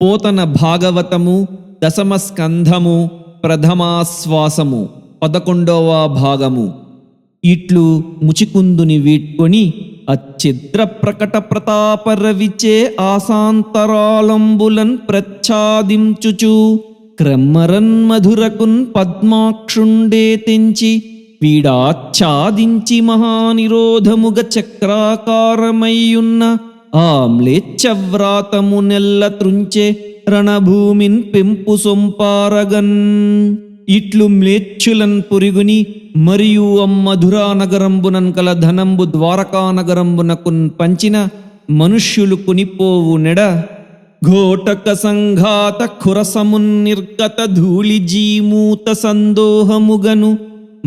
పోతన భాగవతము దశమ స్కంధము ప్రథమాశ్వాసము 11వ భాగము. ఇట్లు ముచికుందుని వీట్కొని అచ్చిద్ర ప్రకట ప్రతాపరవిచే ఆసాంతరాలంబులన్ ప్రచ్ఛాదించుచు క్రమ్మరన్ మధురకున్ పద్మాక్షుండే తెంచి వీడాచ్ఛాదించి మహానిరోధముగ చక్రాకారమయ్యున్న ఆమ్లేచ్ఛవ్రాతము నెల్ల త్రుంచే రణభూమిన్ పెంపు సొంపారగన్. ఇట్లు మ్లేచ్ఛులన్ పురుగుని మరియు అమ్మధురా నగరంబునన్ కల ధనంబు ద్వారకా నగరంబునకున్ పంచిన మనుష్యులు కునిపోవు నెడ ఘోటక సంఘాత ఖురసమున్నిర్గత ధూళి జీమూత సందోహముగను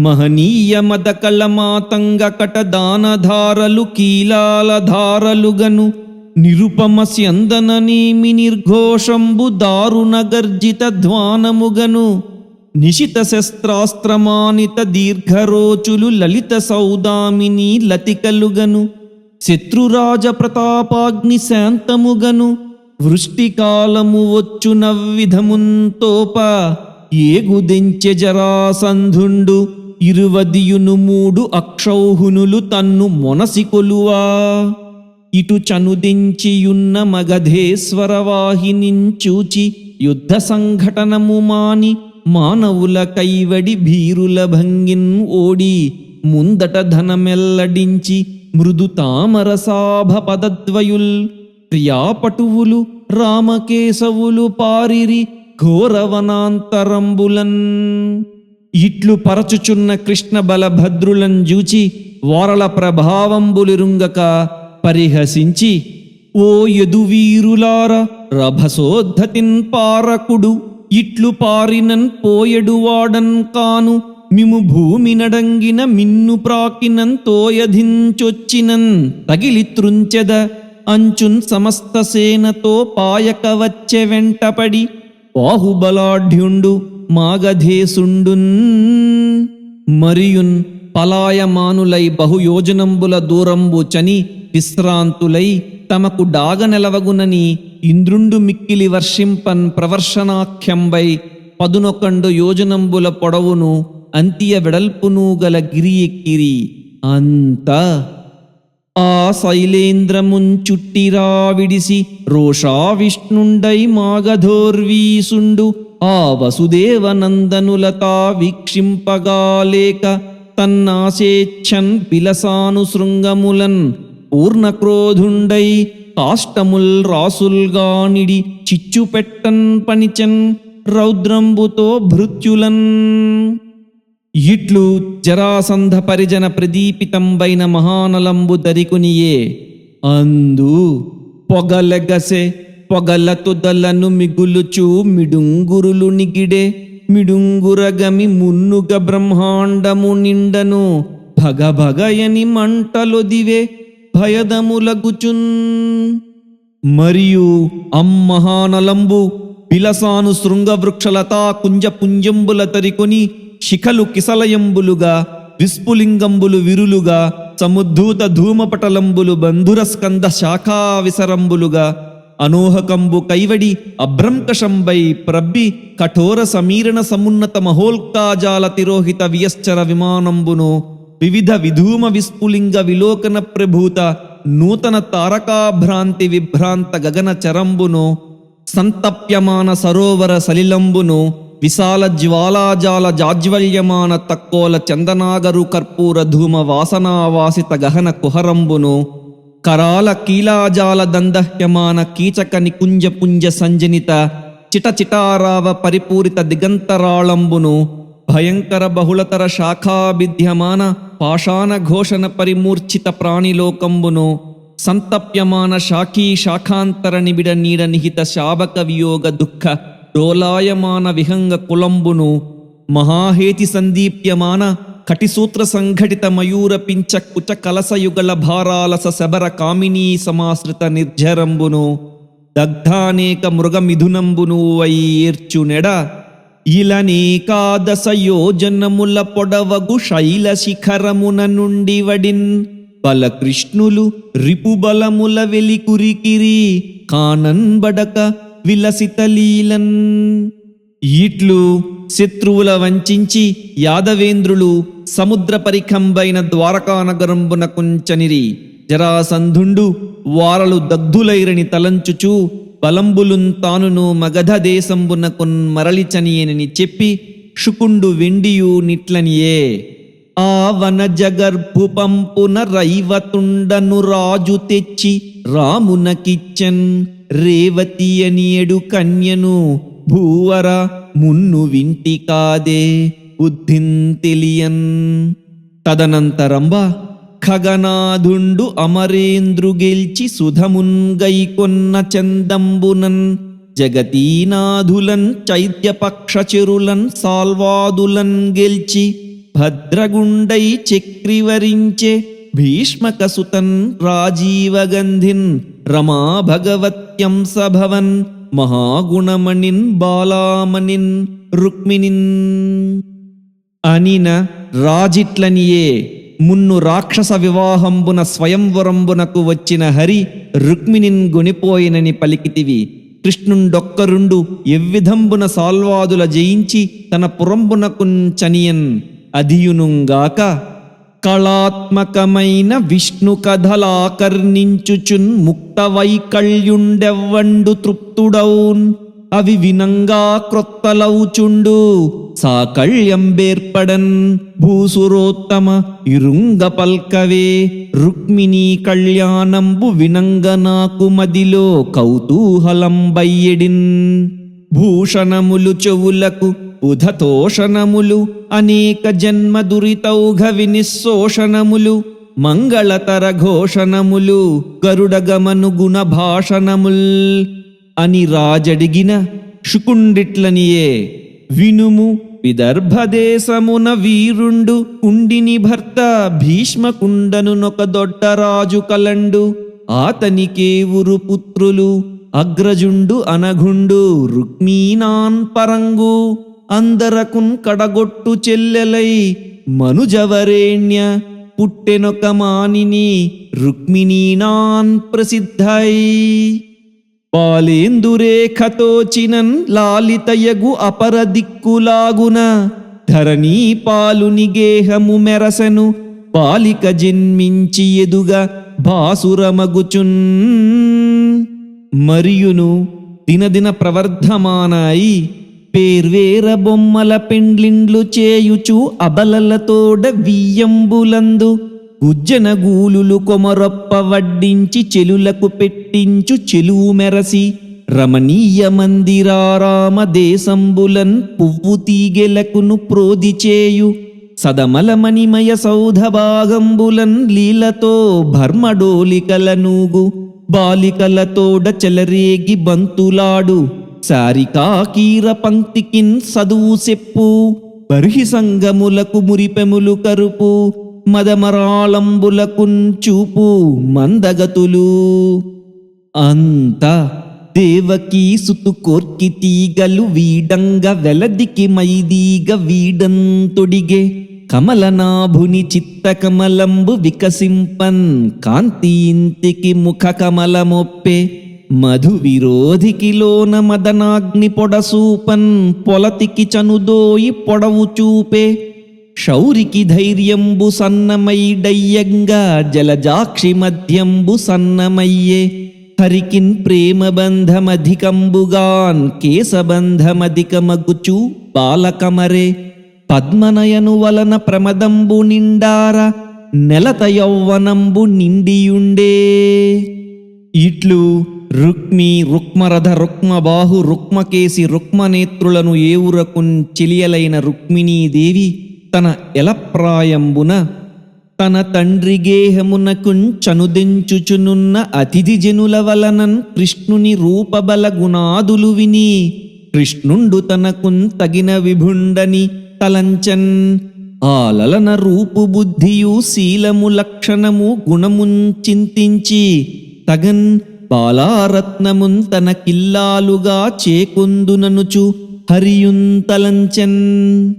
మహనీయ మదకళ మాతంగ కట దానధారలు కీలాల ధారలుగను నిరుపమ స్యందననేమి నిర్ఘోషంబు దారుణ గర్జిత ధ్వానముగను నిశిత శస్త్రాస్త్రమానిత దీర్ఘరోచులు లలిత సౌదామిని లతికలుగను శత్రురాజ ప్రతాపాగ్ని శాంతముగను వృష్టికాలము వచ్చు నవ్విధముంతోప ఏగుదెంచె జరాసంధుండు 23 అక్షౌహునులు తన్ను మొనసి కొలువా. ఇటు చనుదెంచియున్న మగధేశ్వర వాహినించూచి యుద్ధ సంఘటనము మాని మానవుల కైవడి భీరుల భంగిన్ ఓడి ముందట ధనమెల్లడించి మృదు తామరసాభ పదద్వయుల్ ప్రియాపటువులు రామకేశవులు పారిరి ఘోరవనాంతరంబులన్. ఇట్లు పరచుచున్న కృష్ణ బలభద్రులన్ జూచి వారల ప్రభావంబులిరుంగక పరిహసించి ఓ యదువీరులార రభసోద్ధతిన్ పారకుడు ఇట్లు పారినన్ పోయడువాడన్ కాను మిము భూమి నడంగిన మిన్ను ప్రాకినన్ తోయధించొచ్చినన్ తగిలి త్రుంచెద అంచున్ సమస్త సేనతో పాయక వచ్చె వెంటపడి బాహుబలాఢ్యుండు మాగధేసుండున్. మరియున్ పలాయమానులై బహుయోజనంబుల దూరంబు చని విశ్రాంతులై తమకు డాగ నెలవగునని ఇంద్రుండు మిక్కిలి వర్షింపన్ ప్రవర్షనాఖ్యంబై 11 యోజనంబుల పొడవును అంతియ వెడల్పును గల గిరి ఎక్కిరి. అంత ఆ శైలేంద్రమున్ చుట్టిరా విడిసి రోషా విష్ణుండై మాగధోర్వీసుండు ఆ వసుదేవనందనులతా వీక్షింపగాలేక తన్నాసేచ్ఛన్ పిలసాను శృంగములన్ పూర్ణక్రోధుండై కాష్టముల్ రాసుల్గానిడి చిచ్చుపెట్టన్ పనిచన్ రౌద్రంబుతో భృత్యులన్. ఇట్లు జరాసంధ పరిజన ప్రదీపితంబైన మహానలంబు దరికునియే అందు పొగలెగసె పొగల తుదలను మిగులుచు మిడుంగురులు నిగిడే మిడుంగురగమి మున్నుగ బ్రహ్మాండము నిండను భగభగయని మంటలొదివే భయదములగుచున్. మరియు అమ్మహానలంబు పిలసాను శృంగవృక్షలతా కుంజ పుంజంబుల తరికొని శిఖలు కిసలయంబులుగా విస్ఫులింగంబులు విరులుగా సముద్ధూత ధూమపటలంబులు బంధుర స్కంద శాఖా విసరంబులుగా అనోహకంబు కైవడి అభ్రంకషంబై ప్రబ్బి కఠోర సమీరణ సమున్నత మహోల్కాజాల తిరోహిత వియశ్చర విమానంబును వివిధ విధూమ విస్ఫులింగ విలోకన ప్రభూత నూతన తారకాభ్రాంతి విభ్రాంత గగన చరంబును సంతప్యమాన సరోవర సలిలంబును విశాల జ్వాలాజాల జాజ్వల్యమాన తక్కోల చందనాగరు కర్పూర ధూమ వాసనావాసిత గహన కుహరంబును కరాల కీలాజాల దందహ్యమాన కీచక నికుంజ పుంజ సంజనిత చిటచిటారావ పరిపూరిత దిగంతరాళంబును భయంకర బహుళతర శాఖాభిధ్యమాన పాషాణ ఘోషణ పరిమూర్ఛిత ప్రాణిలోకంబును సంతప్యమాన శాఖీ శాఖాంతర నిబిడ నీడ నిహిత శాబక వియోగ దుఃఖ డోలాయమాన విహంగ కులంబును మహాహేతి సందీప్యమాన కటిసూత్ర సంఘటిత మయూర పించ కుచ కలసయుగల భారాలస శబర కామినీ సమాశ్రిత నిర్జరంబును దగ్ధానేక మృగమిథునంబును వైర్చునెడ ఇలనేకాదశ యోజనముల పొడవగు శైల శిఖరమున నుండి వడిన్ బలకృష్ణులు రిపుబలముల వెలికురికిరి కానన్బడక విలసితలీలన్. ఇట్లు శత్రువుల వంచించి యాదవేంద్రులు సముద్ర పరిఖంబైన ద్వారకానగరంబున కుంచనిరి. జరాసంధుండు వారలు దగ్ధులైరని తలంచుచు బలంబులున్ తానును మగధ దేశంబునకున్ మరలిచనియనని చెప్పి శుకుండు వెండియు నిట్లనియే. ఆ వనజగర్భు పంపున రైవతుండను రాజు తెచ్చి రామునకిచ్చన్. రేవతి అనియడు కన్యను భూవర మున్ను వింటి కాదే బుద్ధిన్ తెలియన్. తదనంతరంబ ఖగనాథుండు అమరేంద్రు గెల్చి సుధమున్ గైకొన్న చందంబునన్. జగతీనాథులన్ చైత్యపక్షచెరులన్ సాల్వాదులన్ గెల్చి భద్రగుండై చక్రివరించే. భీష్మకసుతన్ రాజీవగంధిన్ రమా భగవత్యం సభవన్. మహాగుణమణిన్ బాలామణిన్ రుక్మిణిన్. అనిన రాజిట్లనియే. మున్ను రాక్షస వివాహంబున స్వయంవరంబునకు వచ్చిన హరి రుక్మిణిన్ గొనిపోయినని పలికితివి. కృష్ణుండొక్కరుండు ఎవ్విధంబున సాల్వాదుల జయించి తన పురంబునకున్ చనియన్. అధియునుంగాక కళాత్మకమైన విష్ణు కథలాకర్ణించుచున్ ముక్త వైకళ్యుండెవ్వండు తృప్తుడౌన్. అవి వినంగా క్రొత్తలవుచుండు సాకళ్యంబేర్పడన్. భూసురోత్తమ ఇరుంగ పల్కవే. రుక్మిణీ కళ్యాణంబు వినంగ నాకు మదిలో కౌతూహలంబయ్యెడిన్. భూషణములు చెవులకు ఉధతోషణములు అనేక జన్మ దురితౌఘ వినిశోషణములు. మంగళతర ఘోషణములు గరుడగమను గుణభాషణముల్. అని రాజడిగిన శుకుండిట్లనియే. వినుము విదర్భదేశమున వీరుండు కుండిని భర్త భీష్మకుండనునొక దొడ్డరాజు కలండు. ఆతనికేవురు పుత్రులు అగ్రజుండు అనఘుండు రుక్మీనాన్ పరంగు. అందరకున్ కడగొట్టు చెల్లెలై మనుజవరేణ్య పుట్టెనొక మానిని రుక్మిణీనాన్ ప్రసిద్ధై. పాలేందురేఖతోచినన్ లాలితయగు అపర దిక్కులాగున. ధరణీ పాలుని గేహము మెరసెను బాలిక జన్మించి ఎదుగా భాసురమగుచున్. మరియును దినదిన ప్రవర్ధమానాయి. పేర్వేర బొమ్మల పెండ్లిండ్లు చేయుచు అబలలతోడ వియ్యంబులందు. గుజ్జన గూలులు కొమరొప్ప వడ్డించి చెలులకు పెట్టించు చెలువు మెరసి. రమణీయ మందిరారామ దేశంబులన్ పువ్వు తీగెలకును ప్రోదిచేయు. సదమలమణిమయ సౌధభాగంబులన్ లీలతో భర్మడోలికలనూగు. బాలికలతోడ చెలరేగి బంతులాడు. సారికాకీర పంక్తికిన్ సదువు సెప్పు. బర్హి సంగములకు మురిపెములు కరుపు. మదమరాళంబులకున్ చూపు మందగతులు. అంత దేవకీ సుతు కోర్కి తీగలు వీడంగ వెలదికి మైదీగ వీడంతొడిగే. కమలనాభుని చిత్త కమలంబు వికసింపన్ కాంతింతికి ముఖ కమలమొప్పే. మధు విరోధికి లోన మదనాగ్ని పొడసూపన్ పొలతికి చనుదోయి పొడవు చూపే. శౌరికి ధైర్యంబు సన్నమైడయ్యంగా జలజాక్షి మధ్యంబు సన్నమయ్యే. హరికిన్ ప్రేమ బంధమధికంబుగాన్ కేశబంధమధికమగుచు బాలకమరే. పద్మనయను వలన ప్రమదంబు నిండార నెలత యౌవనంబు నిండియుండే. ఇట్లు రుక్మి రుక్మరథ రుక్మబాహు రుక్మకేసి రుక్మనేత్రులను ఏవురకున్ చెలియలైన రుక్మిణీదేవి తన ఎలప్రాయంబున తన తండ్రి గేహమునకున్ చనుదెంచుచునున్న అతిథి జనుల వలనన్ కృష్ణుని రూపబల గుణాదులు విని కృష్ణుండు తనకున్ తగిన విభుండని తలంచన్. ఆలలన రూపు బుద్ధియు శీలము లక్షణము గుణమున్ చింతించి తగన్ బాలారత్నమున్ తన కిల్లాలుగా చేకొందుననుచు హరియున్ తలంచన్.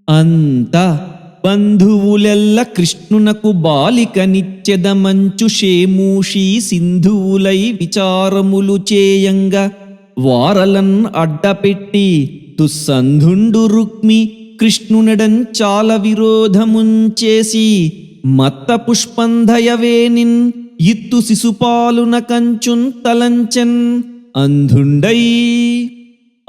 అంత బంధువులెల్ల కృష్ణునకు బాలిక నిత్యదమంచు షేమూషి సింధువులై విచారములు చేయంగా వారలన్ అడ్డపెట్టి తుస్సంధుండు రుక్మి కృష్ణునెడంచాల విరోధముంచేసి మత్త పుష్పంధయవేనిన్ ఇత్తు శిశుపాలున కంచున్ తలంచెన్ అంధుండై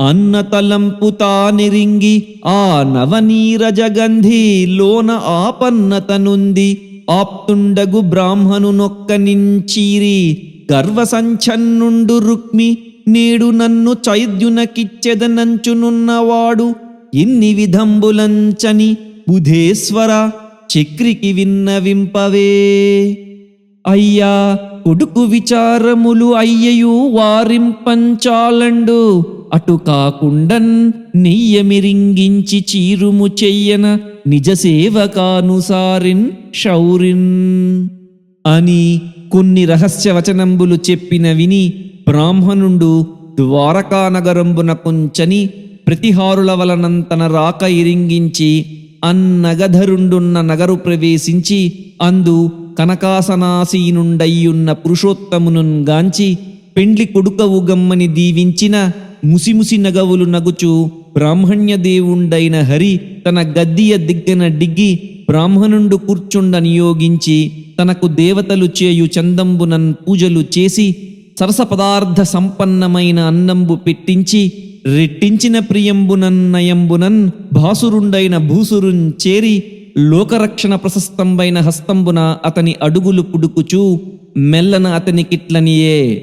అన్న తలంపు తానిరింగి ఆ నవనీరజగంధి లోన ఆపన్నతనుంది ఆప్తుండగు బ్రాహ్మణునొక్క నించీరి గర్వసంఛన్నుండు రుక్మి నేడు నన్ను చైద్యునకిచ్చెదనంచునున్నవాడు ఇన్ని విధంబులంచని బుధేశ్వర చక్రికి విన్నవింపవే. అయ్యా కొడుకు విచారములు అయ్యయు వారింపంచాలండు అటు కాకుండన్ నెయ్యమిరింగించి చీరుము చెయ్యన నిజ సేవకానుసారిన్ శౌరిన్ అని కొన్ని రహస్యవచనంబులు చెప్పిన విని బ్రాహ్మణుండు ద్వారకానగరంబున కుంచని ప్రతిహారుల వలనంతన రాక ఇరింగించి అన్నగధరుండున్న నగరు ప్రవేశించి అందు కనకాసనాసీనుండయ్యున్న పురుషోత్తమునున్ గాంచి పెండ్లి కొడుకవు గమ్మని దీవించిన ముసిముసి నగవులు నగుచు బ్రాహ్మణ్యదేవుండైన హరి తన గద్దియ దిగ్గన డిగ్గి బ్రాహ్మణుండు కూర్చుండ నియోగించి తనకు దేవతలు చేయు చందంబునన్ పూజలు చేసి సరస పదార్థ సంపన్నమైన అన్నంబు పెట్టించి రెట్టించిన ప్రియంబునన్ నయంబునన్ భాసురుండైన భూసురున్ చేరి లోకరక్షణ ప్రశస్తంబైన హస్తంబున అతని అడుగులు పుడుకుచూ మెల్లన అతనికిట్లనియే.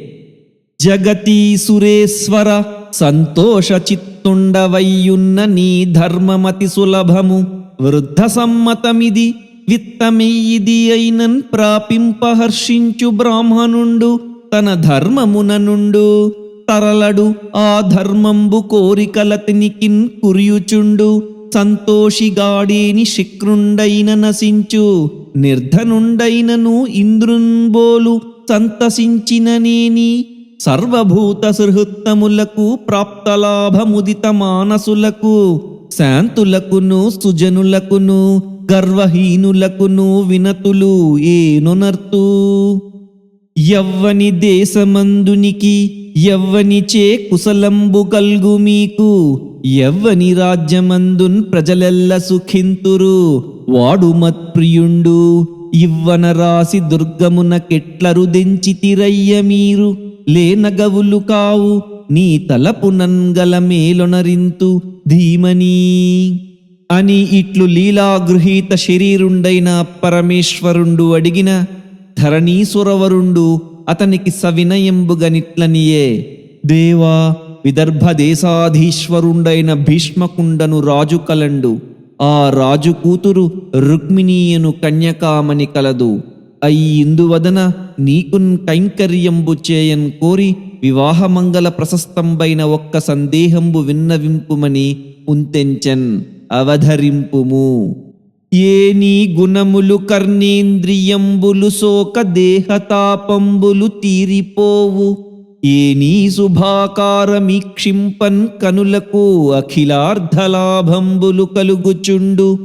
జగతీ సురేశ్వర సంతోష చిత్తుండవయ్యున్న నీ ధర్మమతి సులభము వృద్ధ సమ్మతమిది విత్తమెయ్యిది అయినన్ ప్రాపింపహర్షించు బ్రాహ్మణుండు తన ధర్మమున నుండు తరలడు ఆ ధర్మంబు కోరికలతినికిన్ కురియుచుండు సంతోషిగాడేని శక్రుండైన నశించు నిర్ధనుండైనను ఇంద్రుంబోలు సంతసించిననేని సర్వభూత సుహృత్తములకు ప్రాప్తలాభముదిత మానసులకు శాంతులకును సుజనులకును గర్వహీనులకును వినతులు ఏనొనర్తూ. యవ్వని దేశమందునికి యవ్వనిచే కుశలంబు కల్గు మీకు యవ్వని రాజ్యమందున్ ప్రజలెల్ల సుఖింతురు వాడు మత్ప్రియుండు ఇవ్వన రాసి దుర్గమున కెట్లరు దెంచితిరయ్య మీరు లేనగవులు కావు నీ తలపునంగల మేలొనరింతు ధీమనీ అని ఇట్లు లీలాగృహీత శరీరుండైన పరమేశ్వరుండు అడిగిన ధరణీసురవరుండు అతనికి సవినయంబుగనిట్లనియే. దేవా విదర్భదేశాధీశ్వరుండైన భీష్మకుండను రాజు కలండు ఆ రాజు కూతురు రుక్మిణీయను కన్యకామని కలదు. అయ్యిందువదన నీకున్ కైంకర్యంబు చేయన్ కోరి వివాహమంగళ ప్రశస్తంబైన ఒక్క సందేహంబు విన్నవింపుమని ఉంతెంచెన్ అవధరింపుము. ఏ నీ గుణములు కర్ణేంద్రియంబులు శోక దేహతాపంబులు తీరిపోవు ఏ నీ శుభాకారమీక్షింపన్ కనులకు అఖిలార్ధలాభంబులు కలుగుచుండు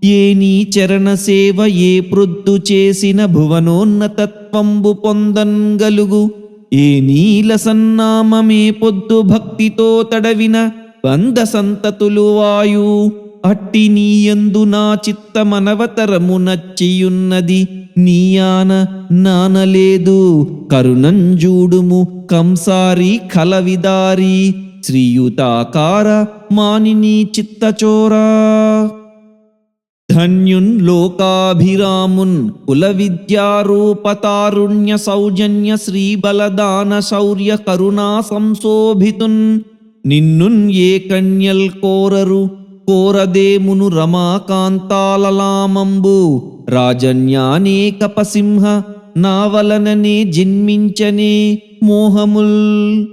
ఏ నీ చరణ సేవ ఏ ప్రొద్దు చేసిన భువనోన్నతత్వంబు పొందన్గలుగు ఏ నీల సన్నామమే పొద్దు భక్తితో తడవిన బంధ సంతతులు వాయు అట్టి నీయందు నా చిత్తమనవతరము నచ్చియున్నది నీయాన నానలేదు కరుణంజూడుము కంసారి కలవిదారి శ్రీయుతాకార మానిని చిత్తచోరా. ధన్యున్ లోకాభిరామున్ కుల విద్యారూపతారుణ్య సౌజన్య శ్రీబలదాన శౌర్య కరుణా సంశోభితున్ నిన్నున్ ఏ కన్యల్ కోరరు కోరదేమును రమాకాంతాలలామంబు రాజన్యానేకపసింహ నా వలననే జన్మించనే మోహముల్.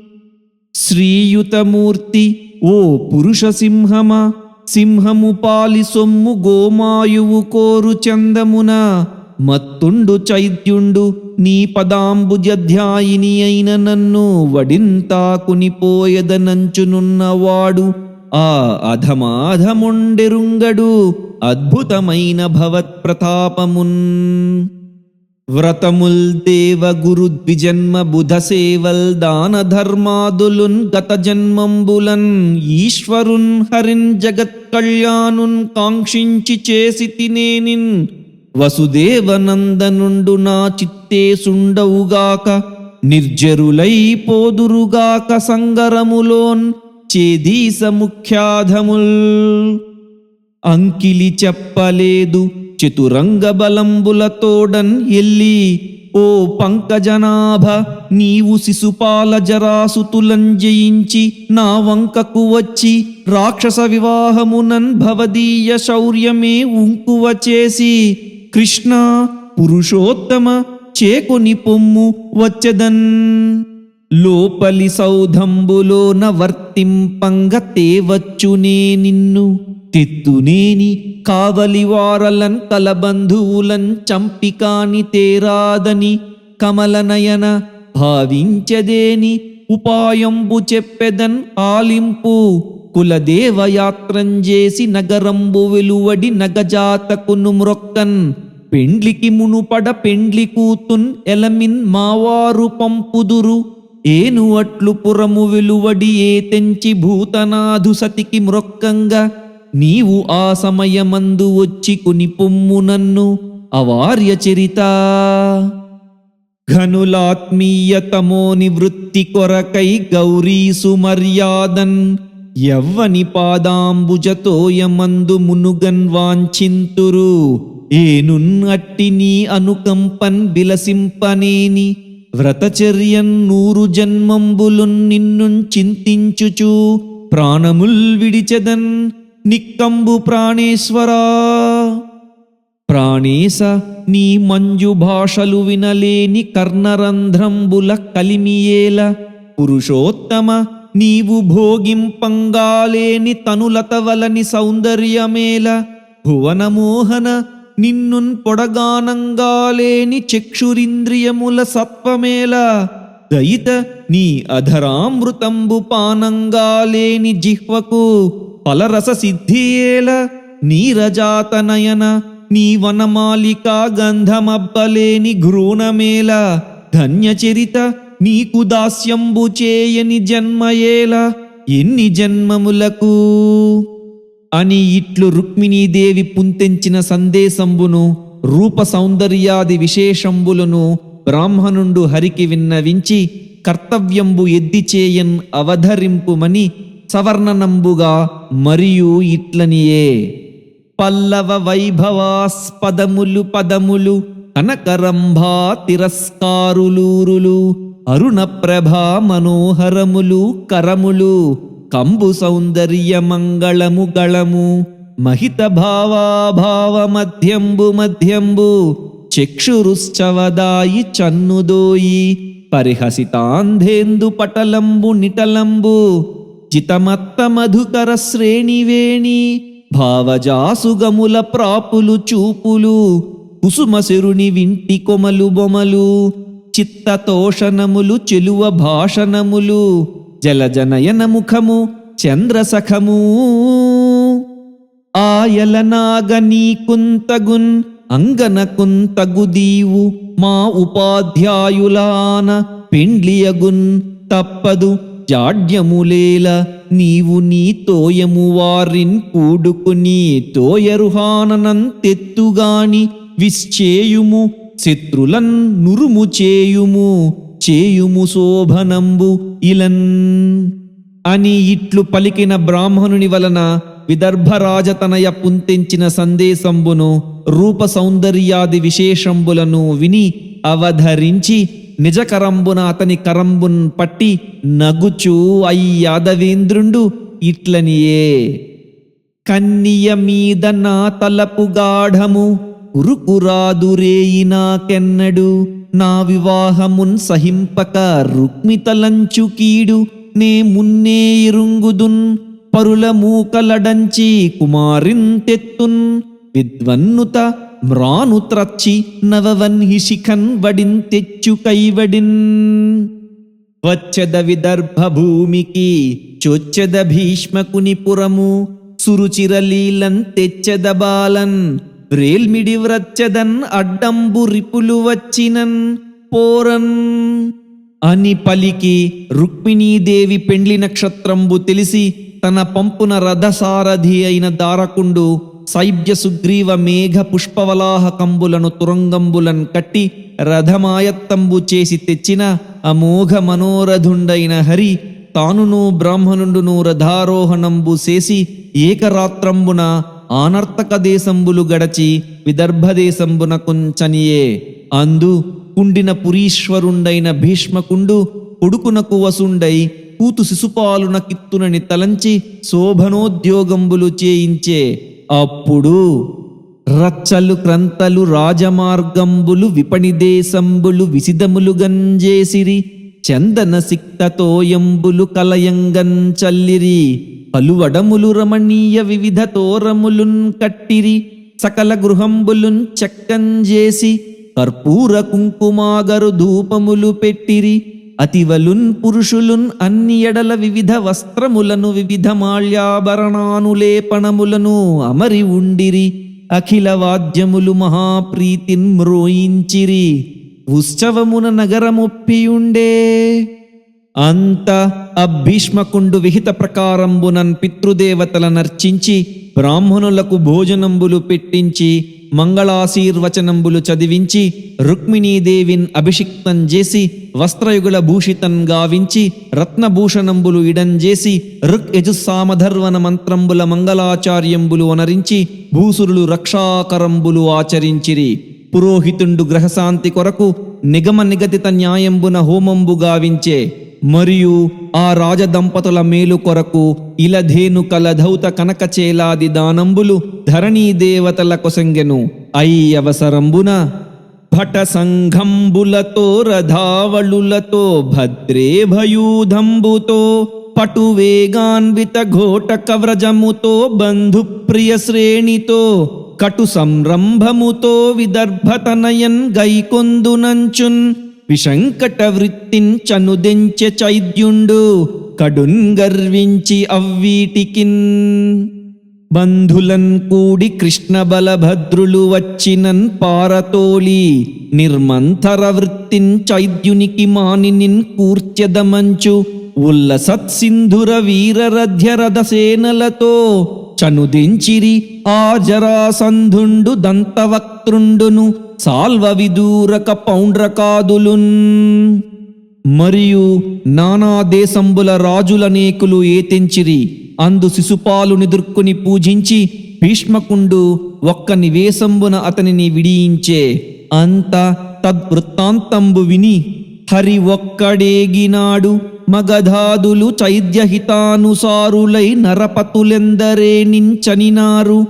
శ్రీయుతమూర్తి ఓ పురుష సింహమా సింహము పాలి సొమ్ము గోమాయువు కోరు చందమున మత్తుండు చైత్యుండు నీ పదాంబుజధ్యాయిని అయిన నన్ను వడింతాకునిపోయదనంచునున్నవాడు ఆ అధమాధముండెరుంగడు అద్భుతమైన భవత్ప్రతాపమున్. వ్రతముల్ దేవ గురు ద్విజన్మ బుధ సేవల్ దాన ధర్మాదులున్ గత జన్మంబులన్ ఈశ్వరున్ హరిన్ జగత్ కళ్యాణున్ కాంక్షించి చేసి తినేనిన్ వసుదేవనందనుండు నా చిత్తేసుండవుగాక నిర్జరులై పోదురుగాక సంగరములోన్ చేదీస ముఖ్యాధముల్ అంకిలి చెప్పలేదు చతురంగ బలంబులతోడన్ ఎల్లి ఓ పంకజనాభ నీవు శిశుపాల జరాసుతులం జయించి నా వంకకు వచ్చి రాక్షస వివాహమునన్ భవదీయ శౌర్యమే ఉంకువ చేసి కృష్ణ పురుషోత్తమ చేకొని పొమ్ము వచ్చదన్ లోపలి సౌధంబులోన వర్తింపంగ తేవచ్చునే నిన్ను తెత్తునేని కావలివారలన్ కలబంధువులన్ చంపికాని తేరాదని కమలనయన భావించదేని ఉపాయంబు చెప్పెదన్ ఆలింపు కులదేవయాత్రంజేసి నగరంబు వెలువడి నగజాతకును మ్రొక్కన్ పెండ్లికి మునుపడ పెండ్లి కూతున్ ఎలమిన్ మావారు పంపుదురు ఏను అట్లు పురము వెలువడి ఏ తెంచి భూతనాధు సతికి మ్రొక్కంగా నీవు ఆ సమయమందు వచ్చి కొని పొమ్ము నన్ను అవార్య చరిత ఘనులాత్మీయతమో నివృత్తి కొరకై గౌరీసు మర్యాదన్ యవ్వని పాదాంబుజతోయమందు మునుగన్ వాంఛింతురు ఏనున్ అట్టి నీ అనుకంపన్ బిలసింపనేని వ్రతచర్యన్ 100 జన్మంబులున్ నిన్నున్ చింతించుచు ప్రాణముల్ విడిచెదన్ నిక్కంబు ప్రాణేశ్వరా ప్రాణేశ నీ మంజు భాషలు వినలేని కర్ణరంధ్రంబుల కలిమియేల పురుషోత్తమ నీవు భోగింపంగాలేని తనులతవలని సౌందర్యమేల భువనమోహన నిన్నున్ పొడగానంగాలేని చక్షురింద్రియముల సత్వమేల దయిత నీ అధరామృతంబు పానంగాలేని జిహ్వకు ఫలరస సిద్ధియేల నీరజాతనయన నీ వనమాలికా గంధమబ్బలేని ఘ్రూణమేల ధన్యచరిత నీకు దాస్యంబు చేయని జన్మయేల ఎన్ని జన్మములకు అని ఇట్లు రుక్మిణీదేవి పుంతెంచిన సందేశంబును రూప సౌందర్యాది విశేషంబులను బ్రాహ్మణుండు హరికి విన్నవించి కర్తవ్యంబు ఎద్దిచేయన్ అవధరింపుమని సవర్ణనంబుగా మరియు ఇట్లనియే పల్లవ వైభవాస్పదములు పదములు కనకరంభా తిరస్కారులూరులు అరుణ ప్రభా మనోహరములు కరములు కంబు సౌందర్య మంగళము గళము మహిత భావాభావ మధ్యంబు మధ్యంబు చక్షురుశ్చవదాయి చన్నుదోయి పరిహసితాంధేందు పటలంబు నిటలంబు జితమత్త మధుకర శ్రేణివేణి భావజాసుగముల ప్రాపులు చూపులు కుసుమశిరుని వింటి కొమలు బొమలు చిత్తతోషణములు చెలువ భాషణములు జలజనయన ముఖము చంద్రసఖము ఆయలనాగ నీకుంతగున్ అంగనకుంతగుదీవు మా ఉపాధ్యాయులాన పెండ్లియగున్ తప్పదు జాడ్యములేల నీవు నీ తోయము వారిన్ కూడుకుని తోయరుహాననంతెత్తుగాని విశ్చేయుము శత్రులన్ నురుము చేయుము చేయుము శోభనంబు ఇలన్ అని ఇట్లు పలికిన బ్రాహ్మణుని వలన విదర్భరాజతనయ పుంతెంచిన సందేశంబును రూప సౌందర్యాది విశేషంబులను విని అవధరించి నిజకరంబున అతని కరంబున్ పట్టి నగుచూ అయ్యాదవేంద్రుండు ఇట్లనియే కన్నియ మీద నా తలపు గాఢము ఉరుకురాదురేయి నాకెన్నడు నా వివాహమున్ సహింపక రుక్మితలంచు కీడు నే మున్నే ఇరుంగుదున్ పరుల మూకలడంచి కుమారిన్ తెత్తున్ విద్వన్నుత మ్రానుత్రచ్చి నవవన్హి శిఖన్ వడిన్ తెచ్చు కైవడిన్ వచ్చెద విదర్భ భూమికి చొచ్చెద భీష్మకుని పురము సురుచిరలీలన్ తెచ్చెద బాలన్ వ్రేల్మిడి వ్రచ్చదన్ అడ్డంబు రిపులు వచ్చినన్ పోరన్ అని పలికి రుక్మిణీదేవి పెండ్లి నక్షత్రంబు తెలిసి తన పంపున రథసారథి అయిన దారకుండు సైబ్య సుగ్రీవ మేఘ పుష్పవలాహకంబులను తురంగంబులన్ కట్టి రథమాయత్తంబు చేసి తెచ్చిన అమోఘ మనోరథుండైన హరి తానును బ్రాహ్మణుండును రథారోహణంబు చేసి ఏకరాత్రంబున ఆనర్తక దేశంబులు గడచి విదర్భదేశంబున కుంచనియే. అందు కుండిన పురీశ్వరుండైన భీష్మకుండు కొడుకునకు వసుండై కూతు శిశుపాలున కిత్తునని తలంచి శోభనోద్యోగంబులు చేయించే. అప్పుడు రచ్చలు క్రంతలు రాజమార్గంబులు విపణిదేశంబులు విసిదములు గంజేసిరి. చందన సిక్తతోయంబులు కలయంగన్ చల్లిరి. పలువడములు రమణీయ వివిధ తోరములున్ కట్టిరి. సకల గృహంబులున్ చెక్కంజేసి కర్పూర కుంకుమాగరు ధూపములు పెట్టిరి. అతివలున్ పురుషులున్ అన్ని ఎడల వివిధ వస్త్రములను వివిధ మాల్యాభరణానులేపణములను అమరి ఉండిరి. అఖిల వాద్యములు మహాప్రీతిన్ మ్రోయించిరి. ఉత్సవమున నగరమొప్పియుండే. అంత అభీష్మకుండు విహిత ప్రకారంబునన్ పితృదేవతల నర్చించి బ్రాహ్మణులకు భోజనంబులు పెట్టించి మంగళాశీర్వచనంబులు చదివించి రుక్మిణీదేవిన్ అభిషిక్తం చేసి వస్త్రయుగుల భూషితం గావించి రత్నభూషణంబులు ఇడంజేసి ఋక్ యజుస్సామధర్వన మంత్రంబుల మంగళాచార్యంబులు అనరించి భూసురులు రక్షాకరంబులు ఆచరించిరి. పురోహితుండు గ్రహశాంతి కొరకు నిగమ నిగదిత న్యాయంబున హోమంబు గావించే. మరియు ఆ రాజదంపతుల మేలు కొరకు ఇలధేను కలధౌత కనకచేలాది దానంబులు ధరణీ దేవతల కొసంగెను. అవసరంబున భట సంఘంబులతో రథావళులతో భద్రే భయూధంబుతో పటువేగాన్విత ఘోటక వ్రజముతో బంధుప్రియ శ్రేణితో కటు సంరంభముతో విదర్భతనయన్ గైకొందునంచున్ విశంకట వృత్తిన్ చనుదెంచె చైద్యుండు కడున్ గర్వించి అవ్వీటికిన్. బంధులన్ కూడి కృష్ణ బలభద్రులు వచ్చినన్ పారతోలి నిర్మంథర వృత్తిన్ చైద్యునికి మానినిన్ కూర్చెదమంచు ఉల్లసత్ సింధుర వీరరథ్యరథ సేనలతో చనుదించిరి. ఆ జరాసంధుండు దంతవక్త్రుండును సాల్వ విదూరక పౌండ్రకాదులున్. మరియు నానా దేశంబుల రాజులనేకులు ఏతెంచిరి. అందు శిశుపాలుని దుర్కుని పూజించి భీష్మకుండు ఒక్క నివేశంబున అతనిని విడియించే. అంత తద్వృత్తాంతంబు విని హరి ఒక్కడేగినాడు. మగధాదులు చైద్యహితానుసారులై నరపతులెందరే నించనినారు.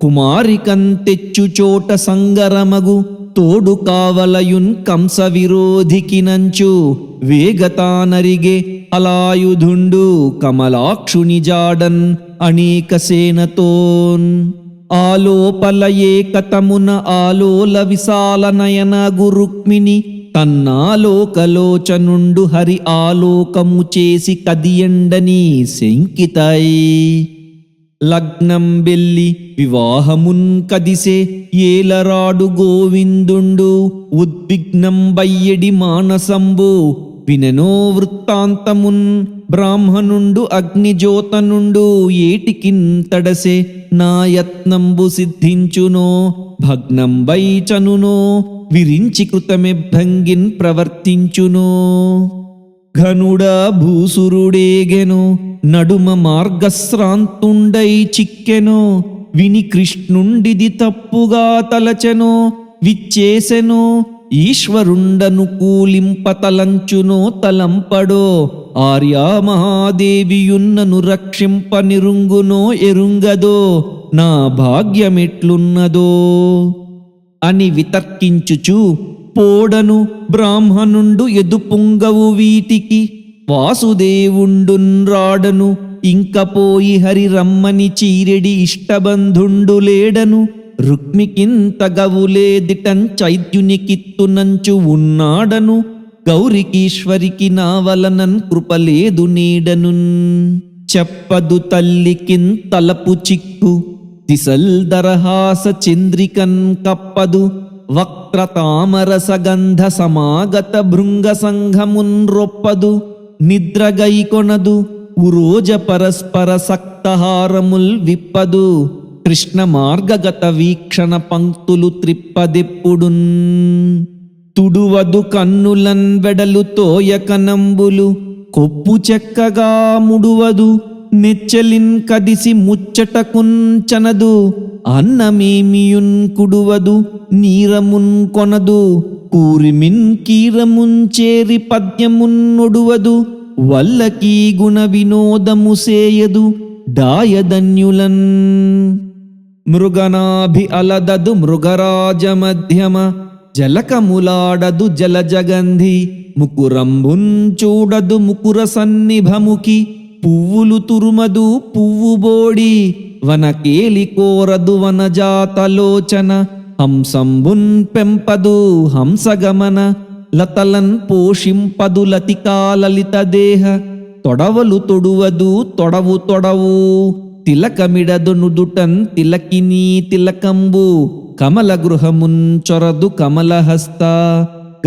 కుమారికంతెచ్చు చోట సంగరమగు తోడు కావలయున్ కంస విరోధికినంచు వేగతానరిగే అలాయుధుండు కమలాక్షుని జాడన్ అనేక సేనతోన్. ఆలోపల ఏకతమున ఆలోల విశాల నయన గురుక్మిణి తన్నాలోకలోచనుండు హరి ఆలోకము చేసి కదియండని శంకితై. లగ్నం బెల్లి వివాహమున్ కదిసే ఏలరాడు గోవిందుండు ఉద్విగ్నం బయ్యడి మానసంబు వినెనో వృత్తాంతమున్. బ్రాహ్మణుండు అగ్నిజ్యోతనుండు ఏటికిన్ తడసే నా యత్నంబు సిద్ధించునో భగ్నం బైచనునో విరించి కృతమెభంగిన్ ప్రవర్తించునో. ఘనుడా భూసురుడేగెనో నడుమ మార్గశ్రాంతుండై చిక్కెనో విని కృష్ణుండిది తప్పుగా తలచెనో విచ్చేసెనో ఈశ్వరుండను కూలింపతలంచునో తలంపడో ఆర్యా మహాదేవియున్నను రక్షింప నిరుంగునో ఎరుంగదో నా భాగ్యమెట్లున్నదో అని వితర్కించుచు పోడను బ్రాహ్మణుండు ఎదుపుంగవు వీటికి వాసుదేవుండున్ రాడను ఇంకపోయి హరి రమ్మని చీరెడి ఇష్టబంధుండు లేడను రుక్మికింతగవులేదిటన్ చైద్యునికిత్తునంచు ఉన్నాడను గౌరికీశ్వరికి నావలనన్ కృపలేదు నీడనున్ చెప్పదు తల్లికిన్ తలపు చిక్కు తిసల్దరహాస చంద్రికన్ కప్పదు వక్రతామరసగంధ సమాగత భృంగ సంఘమున్ రొప్పదు నిద్రగైకొనదు ఉరోజ పరస్పర సక్తహారముల్ విప్పదు కృష్ణ మార్గగత వీక్షణ పంక్తులు త్రిప్పదెప్పుడున్ తుడువదు కన్నులన్ వెడలు తోయకనంబులు కొప్పు చెక్కగా ముడువదు నెచ్చలిన్ కదిసి ముచ్చటకుంచనదు అన్నమేమియున్ కుడువదు నీరమున్ కొనదు కూరిమిన్ కీరమున్ చేరి పద్యమున్నొడువదు వల్లకీ గుణ వినోదము సేయదు డాయధన్యులన్ మృగనాభి అలదదు మృగరాజ మధ్యమ జలకములాడదు జలజగంధి ముకురంబున్ చూడదు ముకుర సన్నిభముకి పువ్వులు తురుమదు పువ్వు బోడి వనకేలి కోరదు వనజాతలోచన హంసంబున్ పెంపదు హంసగమన లతలన్ పోషింపదు లతికాలలిత దేహ తొడవలు తొడువదు తొడవు తొడవు తిలకమిడదు నుదుటన్ తిలకినీ తిలకంబు కమల గృహమున్ చొరదు కమలహస్త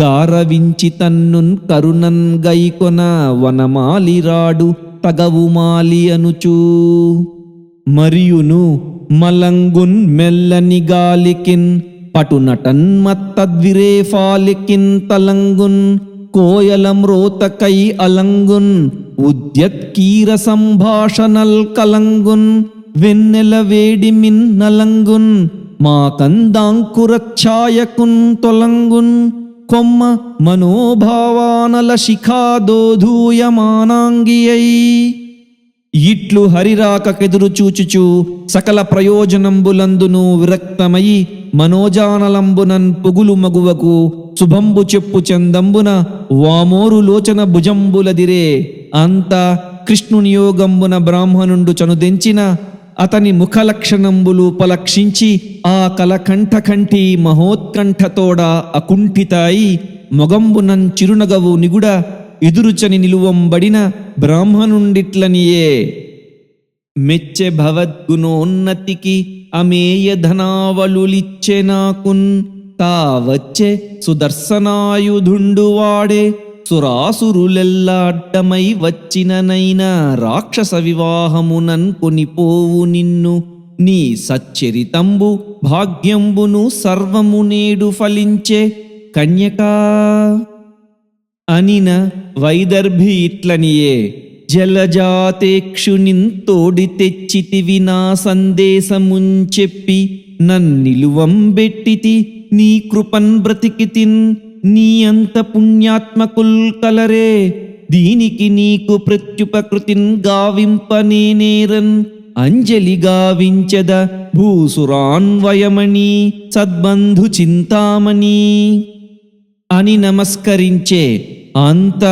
గారవించి తన్నున్ కరుణన్ గైకొన వనమాలిరాడు తగవుమాలి అనుచూ మరియును మలంగున్ మెల్లని గాలికిన్ పటునటన్మత్తద్విరేఫాలికిన్ తలంగున్ కోయలమ్రోతకై అలంగున్ ఉద్యత్కీర సంభాషణల్ కలంగున్ వెన్నెల వేడిమిన్ నలంగున్ మా కందాంకురఛాయకున్ తొలంగున్ కొమ్మ మనోభావానల శిఖాదోధూయమానాంగియై ఇట్లు హరిరాకెదురు చూచుచు సకల ప్రయోజనంబులందును విరక్తమయి మనోజానలంబునన్ పుగులు మగువకు శుభంబు చెప్పు చందంబున వామోరు లోచన భుజంబులదిరే అంత కృష్ణునియోగంబున బ్రాహ్మణుండు చనుదెంచిన అతని ముఖలక్షణంబులు పలక్షించి ఆ కలకంఠకంఠి మహోత్కంఠతోడ అకుంఠితాయి మొగంబునన్ చిరునగవు నిగుడ ఎదురుచని నిలువంబడిన బ్రాహ్మణుండిట్లనియే మెచ్చె భవద్గుణోన్నతికి అమేయ ధనావళులిచ్చె నాకున్ తావచ్చే సుదర్శనాయుధుండు వాడే సురాసురులెల్లా అడ్డమై వచ్చిననైనా రాక్షస వివాహమునన్ కొనిపోవు నిన్ను నీ సచ్చరితంబు భాగ్యంబును సర్వము నేడు ఫలించే కన్యకా అనిన వైదర్భి ఇట్లనియే జలజాతేక్షునిన్ తోడి తెచ్చితివి నా సందేశమున్ చెప్పి నన్నిలువంబెట్టితి నీ కృపన్ బ్రతికితిన్ నీ అంత పుణ్యాత్మకుల్ కలరే దీనికి నీకు ప్రత్యుపకృతిన్ గావింపనేనేరన్ అంజలి గావించద భూసురాన్వయమణి సద్బంధు చింతామణి అని నమస్కరించే అంత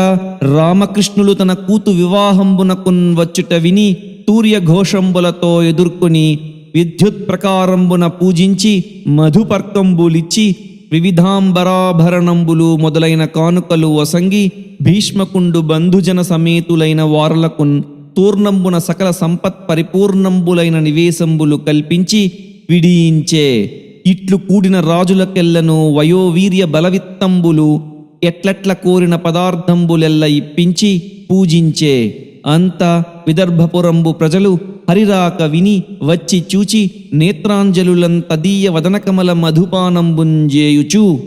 రామకృష్ణులు తన కూతు వివాహంబునకున్ వచ్చుట విని తూర్యఘోషంబులతో ఎదుర్కొని విద్యుత్ ప్రకారంబున పూజించి మధుపర్కంబులిచ్చి వివిధాంబరాభరణంబులు మొదలైన కానుకలు వసంగి భీష్మకుండు బంధుజన సమేతులైన వారలకున్ తూర్ణంబున సకల సంపత్ పరిపూర్ణంబులైన నివేశంబులు కల్పించి విడియించే ఇట్లు కూడిన రాజులకెల్లను వయోవీర్య బలవిత్తంబులు ఎట్లెట్ల కోరిన పదార్థంబులెల్ల ఇప్పించి పూజించే అంత విదర్భపురంబు ప్రజలు హరిరాక విని వచ్చి చూచి నేత్రాంజలులం తదీయ వదనకమల మధుపానంబుంజేయుచు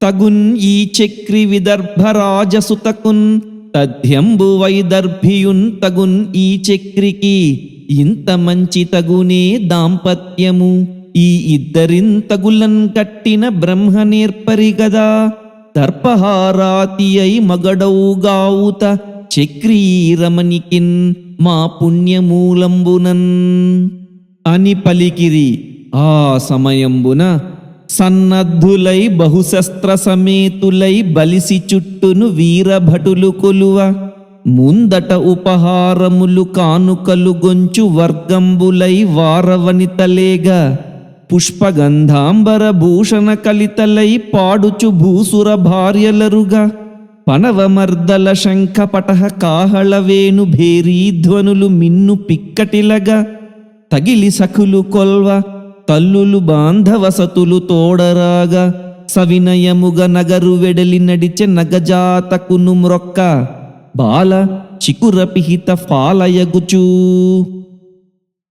తగున్ ఈ చక్రి విదర్భరాజసుతకున్ తథ్యంబు వైదర్భియున్ తగున్ ఈ చక్రికి ఇంత మంచి తగునే దాంపత్యము ఈ ఇద్దరింతగులన్ కట్టిన బ్రహ్మ నేర్పరిగదా దర్పహారాతి అయి మగడౌగావుత చక్రీరమణికిన్ మా పుణ్యమూలంబునన్ అని పలికిరి. ఆ సమయంబున సన్నద్ధులై బహుశస్త్ర సమేతులై బలిసి చుట్టును వీరభటులు కొలువ ముందట ఉపహారములు కానుకలు గొంచు వర్గంబులై వారవనితలేగా పుష్పగంధాంబర భూషణ కలితలై పాడుచు భూసుర భార్యలరుగా పనవమర్దల శంఖ పటహ కాహళ వేణు భేరీధ్వనులు మిన్ను పిక్కటిలగా తగిలి సఖులు కొల్వ తల్లులు బాంధవసతులు తోడరాగా సవినయముగ నగరు వెడలి నడిచె నగజాతకును మ్రొక్క బాల చికురపిహిత ఫాలయగుచూ.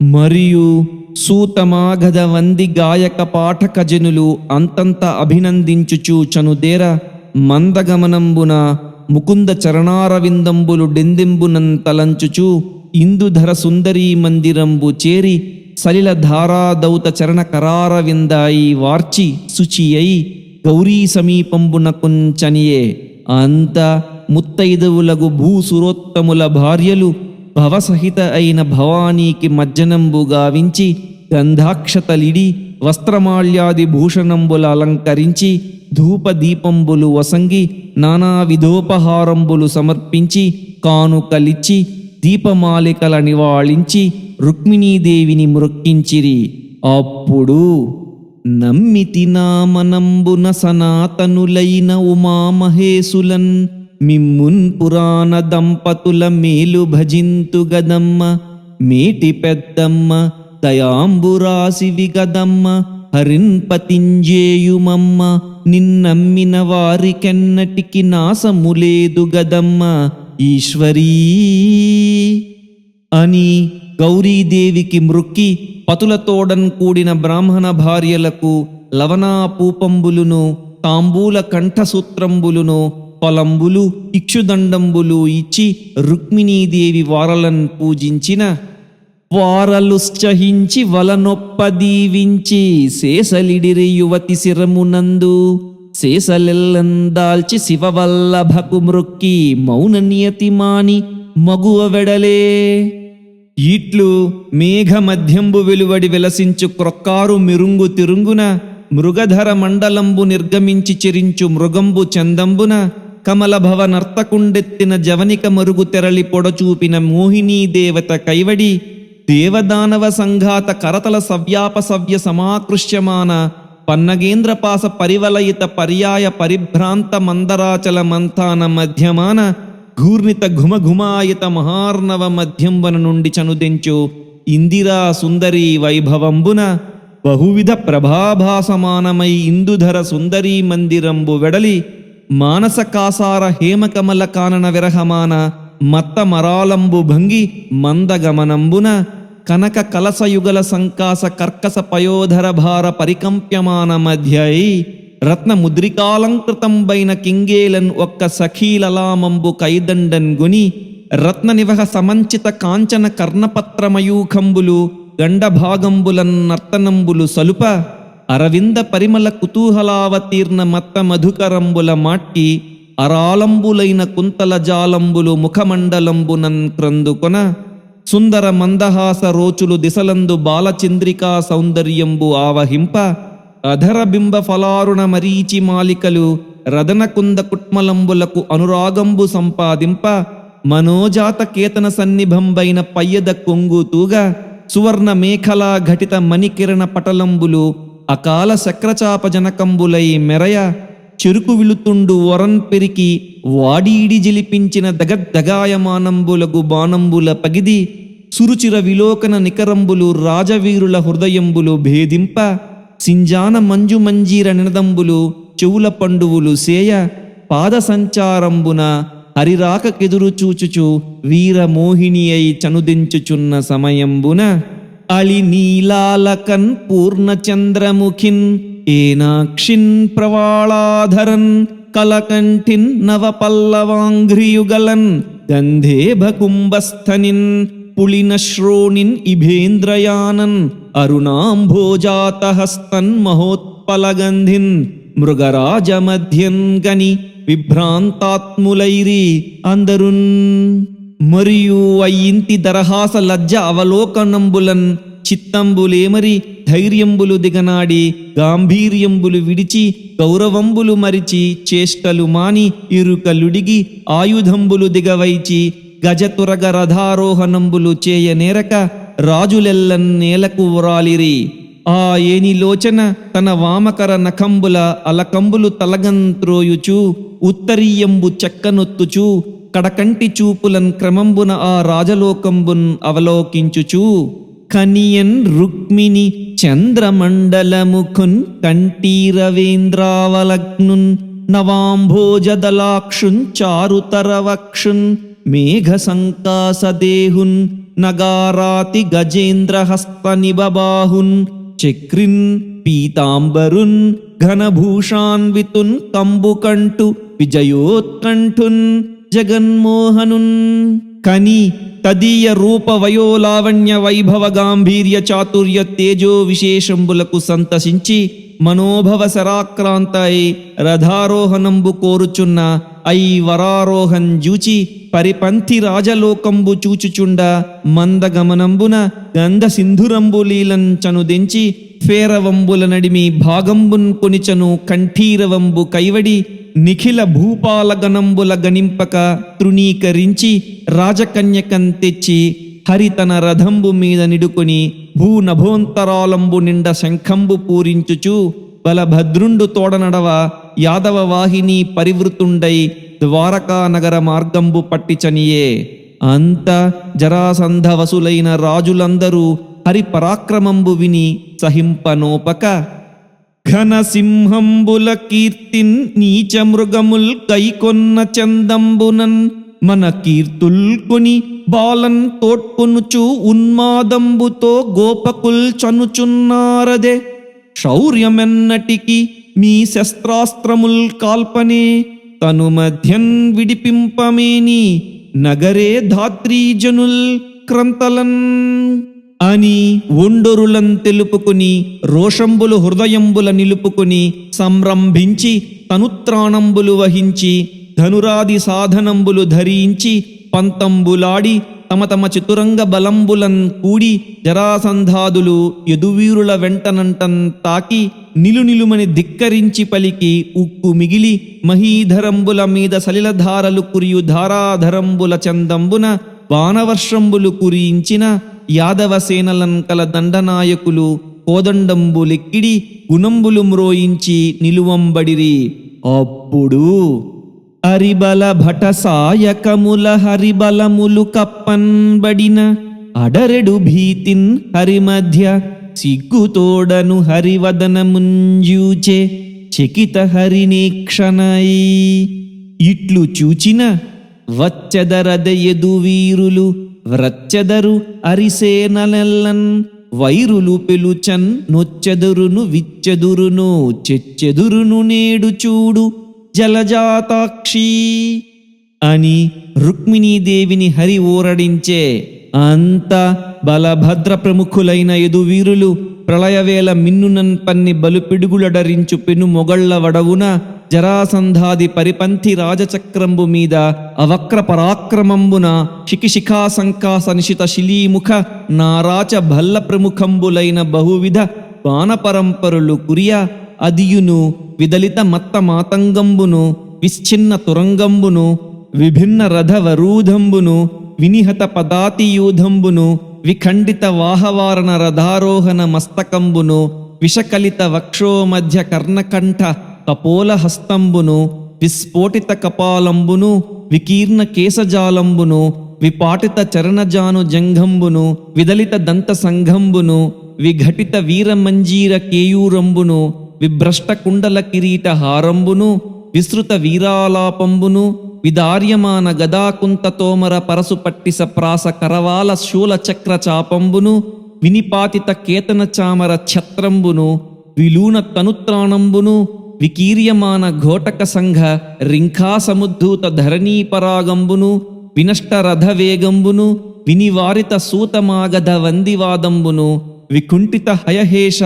మరియు సూతమాగధ వంది గాయక పాఠక జనులు అంతంత అభినందించుచు చనుదేర మందగమనంబున ముకుంద చరణారవిందంబులు డెందెంబునం తలంచుచు ఇందుధర సుందరీ మందిరంబు చేరి సలిల ధారాదౌత చరణ కరారవిందాయి వార్చి శుచి అయి గౌరీ సమీపంబున కుంచనియే. అంత ముత్తైదవులగు భూసురోత్తముల భార్యలు భవసహిత అయిన భవానీకి మజ్జనంబు గావించి గంధాక్షతలిడి వస్త్రమాల్యాది భూషణంబుల అలంకరించి ధూపదీపంబులు వసంగి నానా విధోపహారంబులు సమర్పించి కానుకలిచ్చి దీపమాలికల నివాళించి రుక్మిణీదేవిని మ్రొక్కించిరి. అప్పుడు నమ్మితి నామనంబున సనాతనులైన ఉమామహేశులన్ మిమ్మున్ పురాణ దంపతుల మేలు భజింతు గదమ్మ. మేటి పెద్దమ్మ దయాంబురాసివి గదమ్మ హరిన్పతింజేయుమమ్మ. నిన్నమ్మిన వారికెన్నటికి నాశములేదు గదమ్మ ఈశ్వరీ అని గౌరీదేవికి మ్రొక్కి పతులతోడన్ కూడిన బ్రాహ్మణ భార్యలకు లవణాపూపంబులును తాంబూల కంఠసూత్రంబులును పొలంబులు ఇక్షుదండంబులు ఇచ్చి రుక్మిణీదేవి వారలను పూజించిన. వారలుశ్చహించి వలనొప్పదీవించి శేషలిడిరి యువతి శిరమునందు శేషలెల్లందాల్చి శివవల్లభకు మ్రొక్కి మౌన నియతి మాని మగువ వెడలే. ఇట్లు మేఘ మధ్యంబు వెలువడి వెలసించు క్రొక్కారు మిరుంగు తిరుంగున మృగధర మండలంబు నిర్గమించి చెరించు మృగంబు చందంబున కమలభవ నర్తకుండెత్తిన జవనిక మరుగు తెరలి పొడచూపిన మోహినీ దేవత కైవడి దేవదానవ సంఘాత కరతల సవ్యాపసవ్య సమాకృష్యమాన పన్నగేంద్రపాస పరివలయిత పర్యాయ పరిభ్రాంత మందరాచల మంథాన మధ్యమాన ఘూర్ణిత ఘుమఘుమాయిత మహార్ణవ మధ్యంబన నుండి చనుదెంచు ఇందిరా సుందరీ వైభవంబున బహువిధ ప్రభాభాసమానమై ఇందుధర సుందరీ మందిరంబు వెడలి మానస కాసార హేమకమల కానన విరహమాన మత్త మరాలంబు భంగి మందగమనంబున కనక కలసయుగల సంకాస కర్కస పయోధర భార పరికంప్యమాన మధ్యై రత్న ముద్రికాలంకృతంబైన కింగేలన్ ఒక్క సఖీలలామంబు కైదండన్ గుని రత్న నివహ సమంచిత కాంచన కర్ణపత్రమయూఖంబులు గండభాగంబులన్ నర్తనంబులు సలుప అరవింద పరిమళ కుతూహలావతీర్ణ మత్త మధుకరంబుల మాట్టి అరాలంబులైన కుంతల జాలంబులు ముఖమండలంబునన్ క్రందుకొన సుందర మందహాస రోచులు దిశలందు బాలచంద్రికా సౌందర్యంబు ఆవహింప అధర బింబ ఫలారుణ మరీచి మాలికలు రదన కుంద కుట్మలంబులకు అనురాగంబు సంపాదింప మనోజాత కేతన సన్నిభంబైన పయ్యద కొంగుతూగా సువర్ణ మేఖలా ఘటిత మణికిరణ పటలంబులు అకాల శక్రచాప జనకంబులై మెరయ చెరుకు విలుతుండు వరన్ పెరికి వాడీడి జిలిపించిన దగద్దగాయమానంబులగు బాణంబుల పగిది సురుచిర విలోకన నికరంబులు రాజవీరుల హృదయంబులు భేదింప సింజాన మంజు మంజీర నినదంబులు చెవుల పండువులు సేయ పాద సంచారంబున హరిరాకెదురు చూచుచు వీరమోహిని అయి చనుదించుచున్న సమయంబున అళి నీలాలకన్ పూర్ణచంద్రముఖిన్ ఏనాక్షిన్ ప్రవాళాధరన్ కలకంఠిన్ నవపల్లవాంఘ్రియుగలన్ గంధేభకుంభస్థనిన్ పుళిన శ్రోణిన్ ఇభేంద్రయానన్ అరుణాంభోజాతహస్తన్ మహోత్పలగంధిన్ మృగరాజమధ్యన్ గని విభ్రాంతాత్ములైరి అందరున్. మరియు అయ్యింతి దరహాస లజ్జ అవలోకనంబులన్ చిత్తంబులేమరి ధైర్యంబులు దిగనాడి గాంభీర్యంబులు విడిచి గౌరవంబులు మరిచి చేష్టలు మాని ఇరుకలుడిగి ఆయుధంబులు దిగవైచి గజతురగ రథారోహణంబులు చేయనేరక రాజులెల్లన్ నేలకు ఉరాలిరి. ఆ ఏనిలోచన తన వామకర నఖంబుల అలకంబులు తలగంత్రోయుచు ఉత్తరీయంబు చెక్కనొత్తుచు కడకంటి చూపులన్ క్రమంబున ఆ రాజలోకంబున్ అవలోకించుచు కనియన్ రుక్మిణి చంద్రమండలముఖున్ కంఠీరవేంద్రావలగ్నున్ నవాంభోజదలాక్షున్ చారుతరవక్షున్ మేఘ సంకాసదేహున్ నగారాతి గజేంద్రహస్త నిబబాహున్ చక్రిన్ పీతాంబరున్ ఘనభూషాన్వితున్ కంబుకంఠు విజయోత్కంఠున్ జగన్మోహనున్. కని తదీయ రూప వయోలావణ్య వైభవ గాంభీర్య చాతుర్య తేజో విశేషంబులకు సంతసించి మనోభవ శరాక్రాంతై రథారోహణంబు కోరుచున్న ఐవరారోహం జూచి పరిపంథి రాజలోకంబు చూచుచుండ మందగమనంబున గంధ సింధురంబులీలం చనుదెంచి ఫేరవంబుల నడిమి భాగంబున్ కొనిచను కంఠీరవంబు కైవడి నిఖిల భూపాలగణంబుల గణింపక తృణీకరించి రాజకన్యకం తెచ్చి హరితన రథంబు మీద నిడుకొని భూనభోంతరాలంబు నిండ శంఖంబు పూరించుచు బలభద్రుండు తోడనడవ యాదవ వాహిని పరివృతుండై ద్వారకా నగర మార్గంబు పట్టిచనియే. అంత జరాసంధవసులైన రాజులందరూ హరి పరాక్రమంబు విని సహింపనోపక ఘనసింహంబుల కీర్తిన్ నీచ మృగముల్ కైకొన్న చందంబునన్ మన కీర్తుల్ కొని బాలన్ తోడ్కొనుచు ఉన్మాదంబుతో గోపకుల్ చనుచున్నారదే. శౌర్యమెన్నటికి మీ శస్త్రాస్త్రముల్ కాల్పనే తను మధ్యన్ విడిపింపమేని నగరే ధాత్రీజనుల్ క్రంతలన్ అని ఒండొరులం తెలుపుకుని రోషంబులు హృదయంబుల నిలుపుకుని సంరంభించి తనుత్రాణంబులు వహించి ధనురాది సాధనంబులు ధరించి పంతంబులాడి తమ తమ చతురంగ బలంబులన్ కూడి జరాసంధాదులు యదువీరుల వెంటనంటన్ తాకి నిలునిలుమని ధిక్కరించి పలికి ఉక్కు మిగిలి మహీధరంబుల మీద సలిలధారలు కురియు ధారాధరంబుల చందంబున బాణవర్షంబులు కురించిన యాదవ సేనలన్ కల దండనాయకులు కోదండంబులెక్కిడి గుణంబులు మ్రోయించి నిలువంబడిరి. అప్పుడు హరిబల భట సాయకముల హరిబలములు కప్పన్బడిన అడరెడు భీతిన్ హరిమధ్య సిగ్గుతోడను హరివదనముంజూచే చకిత హరినేక్షణై. ఇట్లు చూచిన వచ్చెదరద యదువీరులు వ్రచ్చెదరు అరిసేనలెల్లన్ వైరులు పెలుచన్ నొచ్చెదురును విచ్చెదురును చెచ్చెదురును నేడు చూడు జలజాతాక్షి అని రుక్మిణీదేవిని హరి ఊరడించే. అంత బలభద్ర ప్రముఖులైన యదువీరులు ప్రళయవేళ మిన్నునన్ పన్ని బలుపిడుగులడరించు పెను మొగళ్ల వడవున జరాసంధాది పరిపంథి రాజచక్రంబు మీద అవక్ర పరాక్రమంబున శిఖిశిఖా సంకాస నిశిత శిలీముఖ నారాచ భల్ల ప్రముఖంబులైన బహువిధ బాణపరంపరులు కురియ అదియును విదలిత మత్త మాతంగంబును విశ్చిన్న తురంగంబును విభిన్న రథవరూధంబును వినిహత పదాతియూధంబును విఖండిత వాహవారణ రథారోహణ మస్తకంబును విషకలిత వక్షో మధ్య కర్ణకంఠ కపోల హస్తంబును విస్ఫోటిత కపాలంబును వికీర్ణ కేశజాలంబును విపాటిత చరణజాను జంఘంబును విదలిత దంత సంఘంబును విఘటిత వీరమంజీర కేయూరంబును విభ్రష్ట కుండల కిరీట హారంబును విస్తృత వీరాలాపంబును విదార్యమాన గదాకుంత తోమర పరసు పట్టిస ప్రాస కరవాల శూల చక్ర చాపంబును వినిపాతిత కేతన చామర ఛత్రంబును విలూన తనుత్రాణంబును వికీర్యమాన ఘోటక సంఘ రింఖా సముద్ధూత ధరణీపరాగంబును వినష్ట రథవేగంబును వినివారిత సూతమాగధ వందివాదంబును వికుంఠిత హయహేష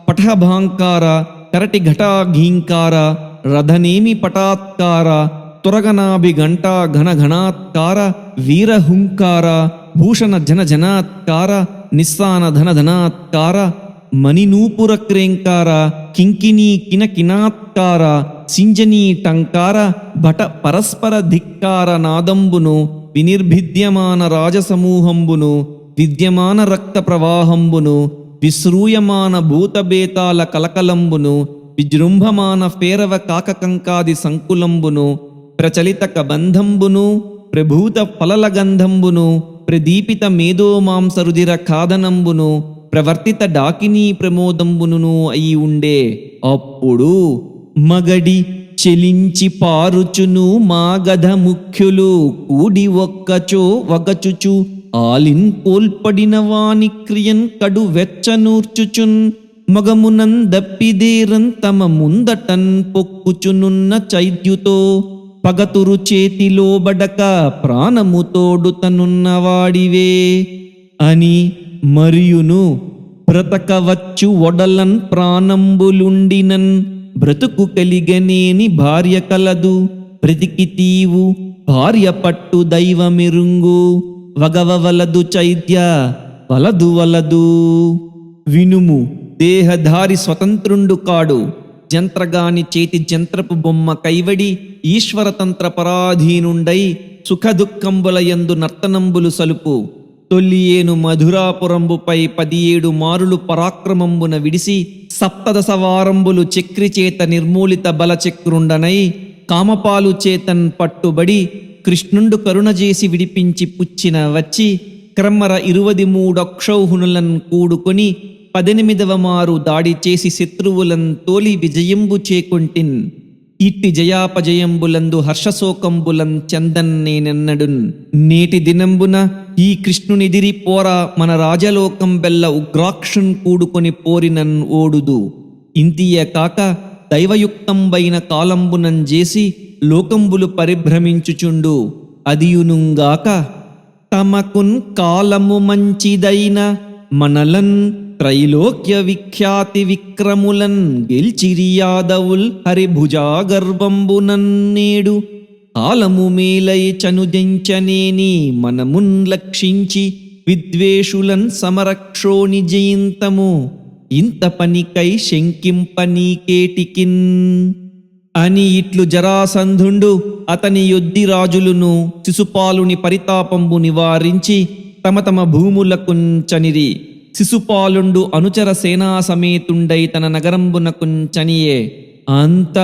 పటభాంకార కరటి ఘటాఘీంకార రథనేమి పటాత్కార తురగనాభిఘంటా ఘనఘనాత్కార వీరహుంకార భూషణ జనజనాత్కార నిస్సాన ధనధనాత్కార మణినూపుర క్రేంకార కింకినీ కినకినాత్కార సింజనీ టంకార భట పరస్పర ధిక్కార నాదంబును వినిర్భిద్యమాన రాజసమూహంబును విద్యమాన రక్త ప్రవాహంబును విశ్రూయమాన భూతబేతాల కలకలంబును విజృంభమాన ఫేరవ కాకకంకాది సంకులంబును ప్రచలిత కబంధంబును ప్రభూత ఫలలగంధంబును ప్రదీపిత మేధోమాంసరుధిర కాదనంబును ప్రవర్తిత డాకినీ ప్రమోదంబును అయి ఉండే. అప్పుడు మగడి చెలించి పారుచును మాగధ ముఖ్యులు కూడి ఒక్కచో వగచుచు ఆలిన్ కోల్పడిన వాని క్రియన్ కడు వెచ్చనూర్చుచున్ మగమునం దప్పిదేరన్ తమ ముందటన్ పొక్కుచునున్న చైద్యుతో పగతురు చేతిలో బడక ప్రాణము తోడుతనున్నవాడివే అని మరియును బ్రతకవచ్చు ఒడలన్ ప్రాణంబులుండినన్ బ్రతుకు కలిగనేని భార్య కలదు బ్రతికితీవు భార్య పట్టు దైవమిరుంగు వగవవలదు చైద్య వలదు వలదు. వినుము, దేహధారి స్వతంత్రుండు కాడు, జంత్రగాని చేతి జంత్రపు బొమ్మ కైవడి ఈశ్వరతంత్ర పరాధీనుండై సుఖదుఃఖంబులయందు నర్తనంబులు సలుపు. తొల్లియేను మధురాపురంబుపై 17 మారులు పరాక్రమంబున విడిసి సప్తదశ వారంబులు చక్రిచేత నిర్మూలిత బలచక్రుండనై కామపాలు చేతన్ పట్టుబడి కృష్ణుండు కరుణజేసి విడిపించి పుచ్చిన వచ్చి క్రమ్మర 23 అక్షౌహిణులన్ కూడుకొని 18వ మారు దాడి చేసి శత్రువులన్ తోలి విజయంబు చేకొంటిన్. ఇట్టి జయాపజయంబులందు హర్షశోకంబులం చందన్ నేనెన్నడున్. నేటి దినంబున ఈ కృష్ణునిదిరి పోరా మన రాజలోకం బెల్ల ఉగ్రాక్షున్ కూడుకొని పోరినన్ ఓడుదు. ఇంతియే కాక దైవయుక్తంబైన కాలంబునం చేసి లోకంబులు పరిభ్రమించుచుండు. అదియునుంగాక తమకున్ కాలము మంచిదైన మనలన్ త్రైలోక్య విఖ్యాతి విక్రములన్ గెల్చిరి యాదవుల్ హరిభుజా గర్వంబునన్ నేడు కాలము మేలై చనుజంచనేని మనమున్ లక్షించి విద్వేషులన్ సమరక్షోని జయింతము ఇంత పనికై శంకింపనీకేటికిన్ అని ఇట్లు జరాసంధుండు అతని యొద్ది రాజులును శిశుపాలుని పరితాపంబు నివారించి తమ తమ భూములకుంచనిరి. శిశుపాలుండు అనుచర సేనా సమేతుండై తన నగరంబునకుంచనియే. అంత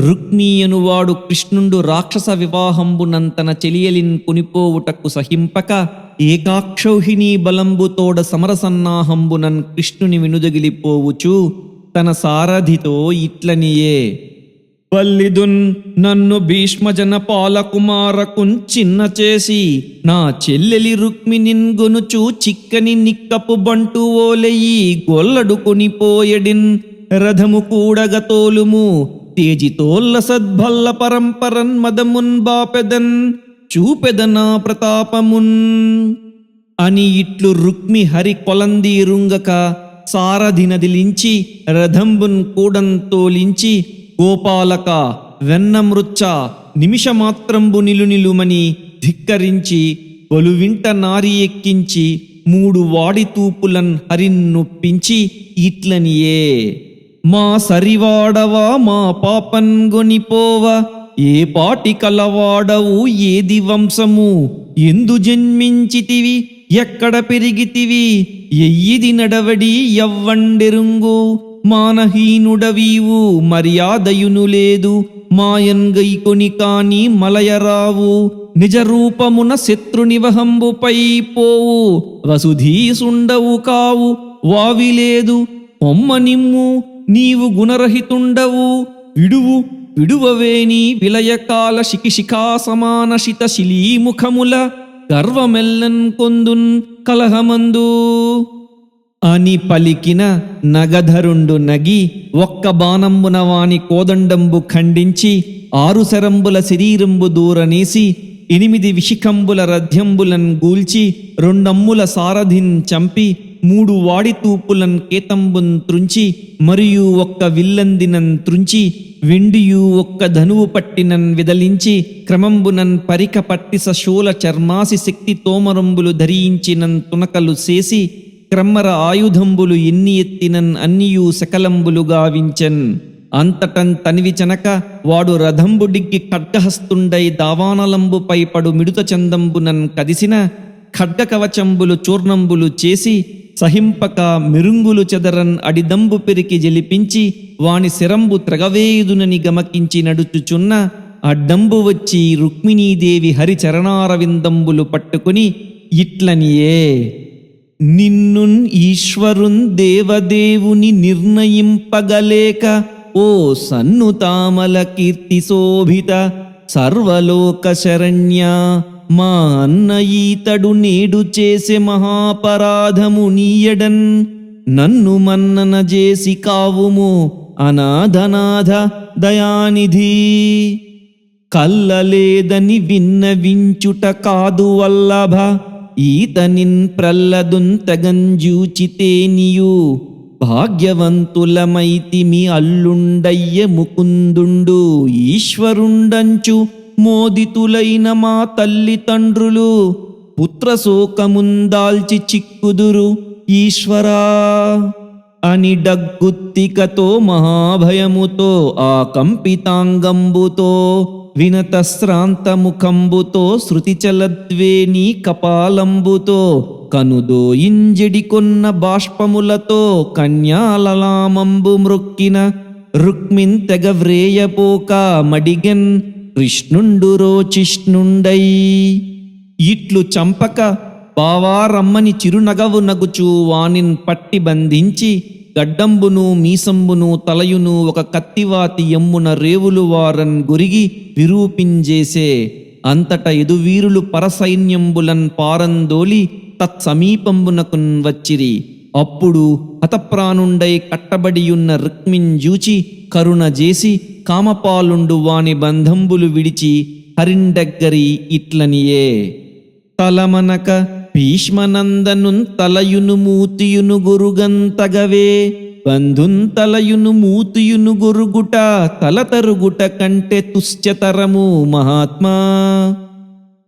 రుక్మీయనువాడు కృష్ణుండు రాక్షస వివాహంబునంతన చెలియలిన్ కొనిపోవుటకు సహింపక ఏకాక్షౌహిణీ బలంబుతోడ సమరసన్నాహంబునన్ కృష్ణుని వినుదగిలిపోవుచు తన సారథితో ఇట్లనియే. వల్లిదున్ నన్ను భీష్మజన పాలకుమారకున్ చిన్న చేసి నా చెల్లెలి రుక్మిణిన్ గొనుచు చిక్కని నిక్కపు బంటు ఓలెయి గొల్లడు కొనిపోయడిన్ రథము కూడగతోలుము తేజితోల్ల సద్భల్ల పరంపరన్ మదమున్ బాపెదన్ చూపెదనా ప్రతాపమున్ అని ఇట్లు రుక్మి హరి కొలందీరుంగక సారథినదిలించి రథంబున్ కూడంతోలించి గోపాలక వెన్నమృచ్చ నిమిషమాత్రంబు నిలునిలుమని ధిక్కరించి ఒలువింట నారి ఎక్కించి 3 వాడితూపులన్ హరిన్నొప్పించి ఇట్లనియే. మా సరివాడవా మా పాపన్ గొనిపోవ ఏ పాటి కలవాడవు ఏది వంశము ఎందు జన్మించితివి ఎక్కడ పెరిగితివి ఎయ్యిది నడవడి ఎవ్వండెరుంగు మానహీనుడవీవు మర్యాదయును లేదు మాయన్గైకొని కాని మలయరావు నిజరూపమున శత్రునివహంబుపై పోవు వసుధీసుండవు కావు వావిలేదు పొమ్మనిమ్ము నీవు గుణరహితుండవు విడువు విడువవేని విలయకాల శిఖిశిఖా సమాన శిత శిలీముఖముల గర్వమెల్లన్ కొందున్ కలహమందు అని పలికిన నగధరుండు నగి ఒక్క బాణంబున వాని కోదండంబు ఖండించి 6 శరంబుల శరీరంబు దూరనేసి 8 విశిఖంబుల రథ్యంబులన్ గూల్చి 2 అమ్ముల సారథిన్ చంపి 3 వాడితూపులన్ కేతంబున్ త్రుంచి మరియు 1 విల్లందినన్ త్రుంచి వెండియు 1 ధనువు పట్టినన్ విదలించి క్రమంబునన్ పరిక పట్టిస శూల చర్మాసి శక్తి తోమరంబులు ధరించినన్ తునకలు చేసి క్రమ్మర ఆయుధంబులు ఎన్ని ఎత్తినన్ అన్నియు సకలంబులు గావించన్. అంతటన్ తనివి చనక వాడు రథంబుడిగ్గి ఖడ్గహస్తుండై దావానలంబుపై పడు మిడుత చందంబునన్ కదిసిన ఖడ్గ కవచంబులు చూర్ణంబులు చేసి సహింపక మెరుంగులు చెదరన్ అడిదంబు పెరికి జలిపించి వాని శిరంబు త్రగవేయుదునని గమకించి నడుచుచున్న అడ్డంబు వచ్చి రుక్మిణీదేవి హరిచరణారవిందంబులు పట్టుకుని ఇట్లనియే నిన్నున్ ఈశ్వరున్ దేవదేవుని నిర్ణయింపగలేక ఓ సన్నుతామల కీర్తి శోభిత సర్వలోక శరణ్య మా అన్న ఈతడు నేడు చేసే మహాపరాధము నీయడన్ నన్ను మన్నన చేసి కావుము అనాథనాథ దయానిధి కల్లలేదని విన్నవించుట కాదు వల్లభ ఈతనిన్ ప్రల్లదున్ తగంజూచితేనియు భాగ్యవంతులమైతిమి అల్లుండయ్య ముకుందుండు ఈశ్వరుండంచు మోదితులైన మా తల్లిదండ్రులు పుత్రశోకముందాల్చి చిక్కుదురు ఈశ్వరా అని డగ్గుత్తికతో మహాభయముతో ఆ కంపితాంగంబుతో వినతశ్రాంతముఖంబుతో శృతిచలద్వేణి కపాలంబుతో కనుదోయింజెడికొన్న బాష్పములతో కన్యాలలామంబు మ్రొక్కిన రుక్మిన్ తెగవ్రేయపోక మడిగెన్ కృష్ణుండు రోచిష్ణుండై ఇట్లు చంపక బావారమ్మని చిరునగవు నగుచూ వానిన్ పట్టి బంధించి గడ్డంబును మీసంబును తలయును ఒక కత్తివాతి ఎమ్మున రేవులు వారన్ గురిగి విరూపింజేసే అంతట ఎదువీరులు పరసైన్యంబులన్ పారందోలి తత్సమీపంబునకున్ వచ్చిరి. అప్పుడు హతప్రాణుండై కట్టబడియున్న రుక్మింజూచి కరుణ చేసి కామపాలుండు వాని బంధంబులు విడిచి హరిండగ్గరి ఇట్లనియే తలమనక భీష్మనందనున్ తలయును మూతియును గురుగంతగవే బంధున్ తలయును మూతియును గురుగుట తలతరుగుట కంటే తుశ్చతరము మహాత్మా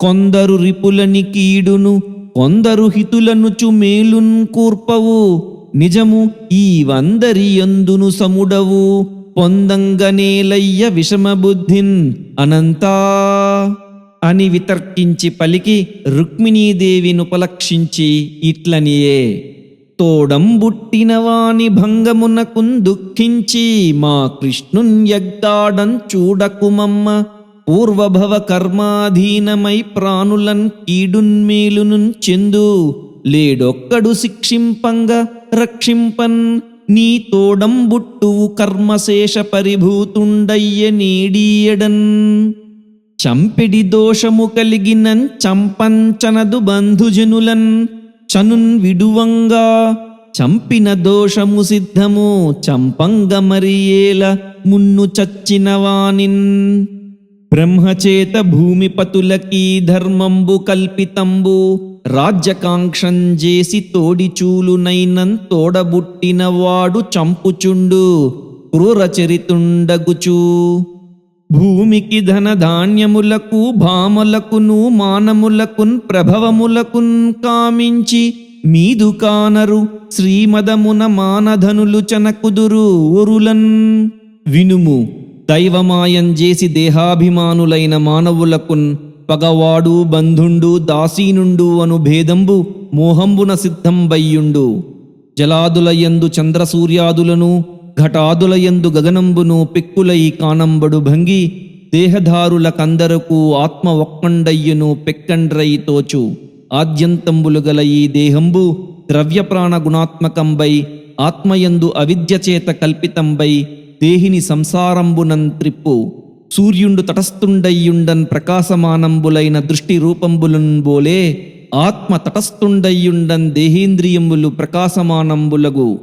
కొందరు రిపులని కీడును కొందరు హితులనుచు మేలున్ కూర్పవు నిజము ఈ వందరి యందును సముడవు పొందంగనేలయ్య విషమబుద్ధిన్ అనంతా అని వితర్కించి పలికి రుక్మిణీదేవినుపలక్షించి ఇట్లనియే తోడంబుట్టిన వాని భంగమునకున్ దుఃఖించి మా కృష్ణున్ యగ్గాడం చూడకుమమ్మ పూర్వభవ కర్మాధీనమై ప్రాణులన్ కీడున్మేలునున్ చెందు లేడొక్కడు శిక్షింపంగ రక్షింపన్ నీ తోడంబుట్టువు కర్మశేష పరిభూతుండయ్య నేడీయడన్ చంపిడి దోషము కలిగినన్ చంపంచనదు బంధుజనులన్ చనున్ విడువంగా చంపిన దోషము సిద్ధము చంపంగ మరియేల మున్ను చచ్చిన వానిన్ బ్రహ్మచేత భూమిపతులకీ ధర్మంబు కల్పితంబు రాజ్యకాంక్షంజేసి తోడిచూలునైనన్ తోడబుట్టిన వాడు చంపుచుండు క్రూరచరితుండగుచు భూమికి ధనధాన్యములకు భామలకును మానములకున్ ప్రభవములకున్ కామించి మీదు కానరు శ్రీమదమున మానధనులు చనకుదురు ఒరులన్ వినుము దైవమాయంజేసి దేహాభిమానులైన మానవులకున్ పగవాడు బంధుండు దాసీనుండు అను భేదంబు మోహంబున సిద్ధంబయ్యుండు జలాదులయందు చంద్రసూర్యాదులను ఘటాదులయందు గగనంబును పిక్కులై కానంబడు భంగి దేహధారులకందరకు ఆత్మ ఒక్కండయ్యును పెక్కండ్రై తోచు ఆద్యంతంబులు గల ఈ దేహంబు ద్రవ్యప్రాణ గుణాత్మకంబై ఆత్మయందు అవిద్యచేత కల్పితంబై దేహిని సంసారంబునం త్రిప్పు సూర్యుండు తటస్థుండయ్యుండన్ ప్రకాశమానంబులైన దృష్టి రూపంబులున్ బోలే ఆత్మ తటస్థుండయ్యుండన్ దేహేంద్రియంబులు ప్రకాశమానంబులగు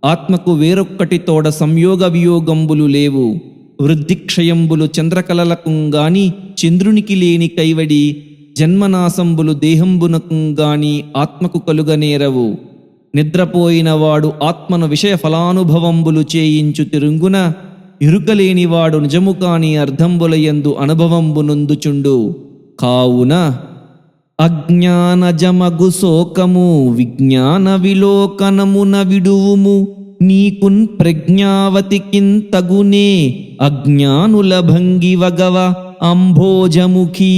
ఆత్మకు వేరొక్కటి తోడ సంయోగ వియోగంబులు లేవు వృద్ధిక్షయంబులు చంద్రకలలకుంగాని చంద్రునికి లేని కైవడి జన్మనాశంబులు దేహంబునకుంగాని ఆత్మకు కలుగనేరవు నిద్రపోయినవాడు ఆత్మను విషయ ఫలానుభవంబులు చేయించు తిరుంగున ఇరుకలేనివాడు నిజము కాని అర్థంబులయందు అనుభవంబునొందుచుండు కావున అజ్ఞానజమగు శోకము విజ్ఞాన విలోకనమున విడువుము నీకున్ ప్రజ్ఞావతికిన్ తగునే అజ్ఞానుల భంగివగవ అంభోజముఖీ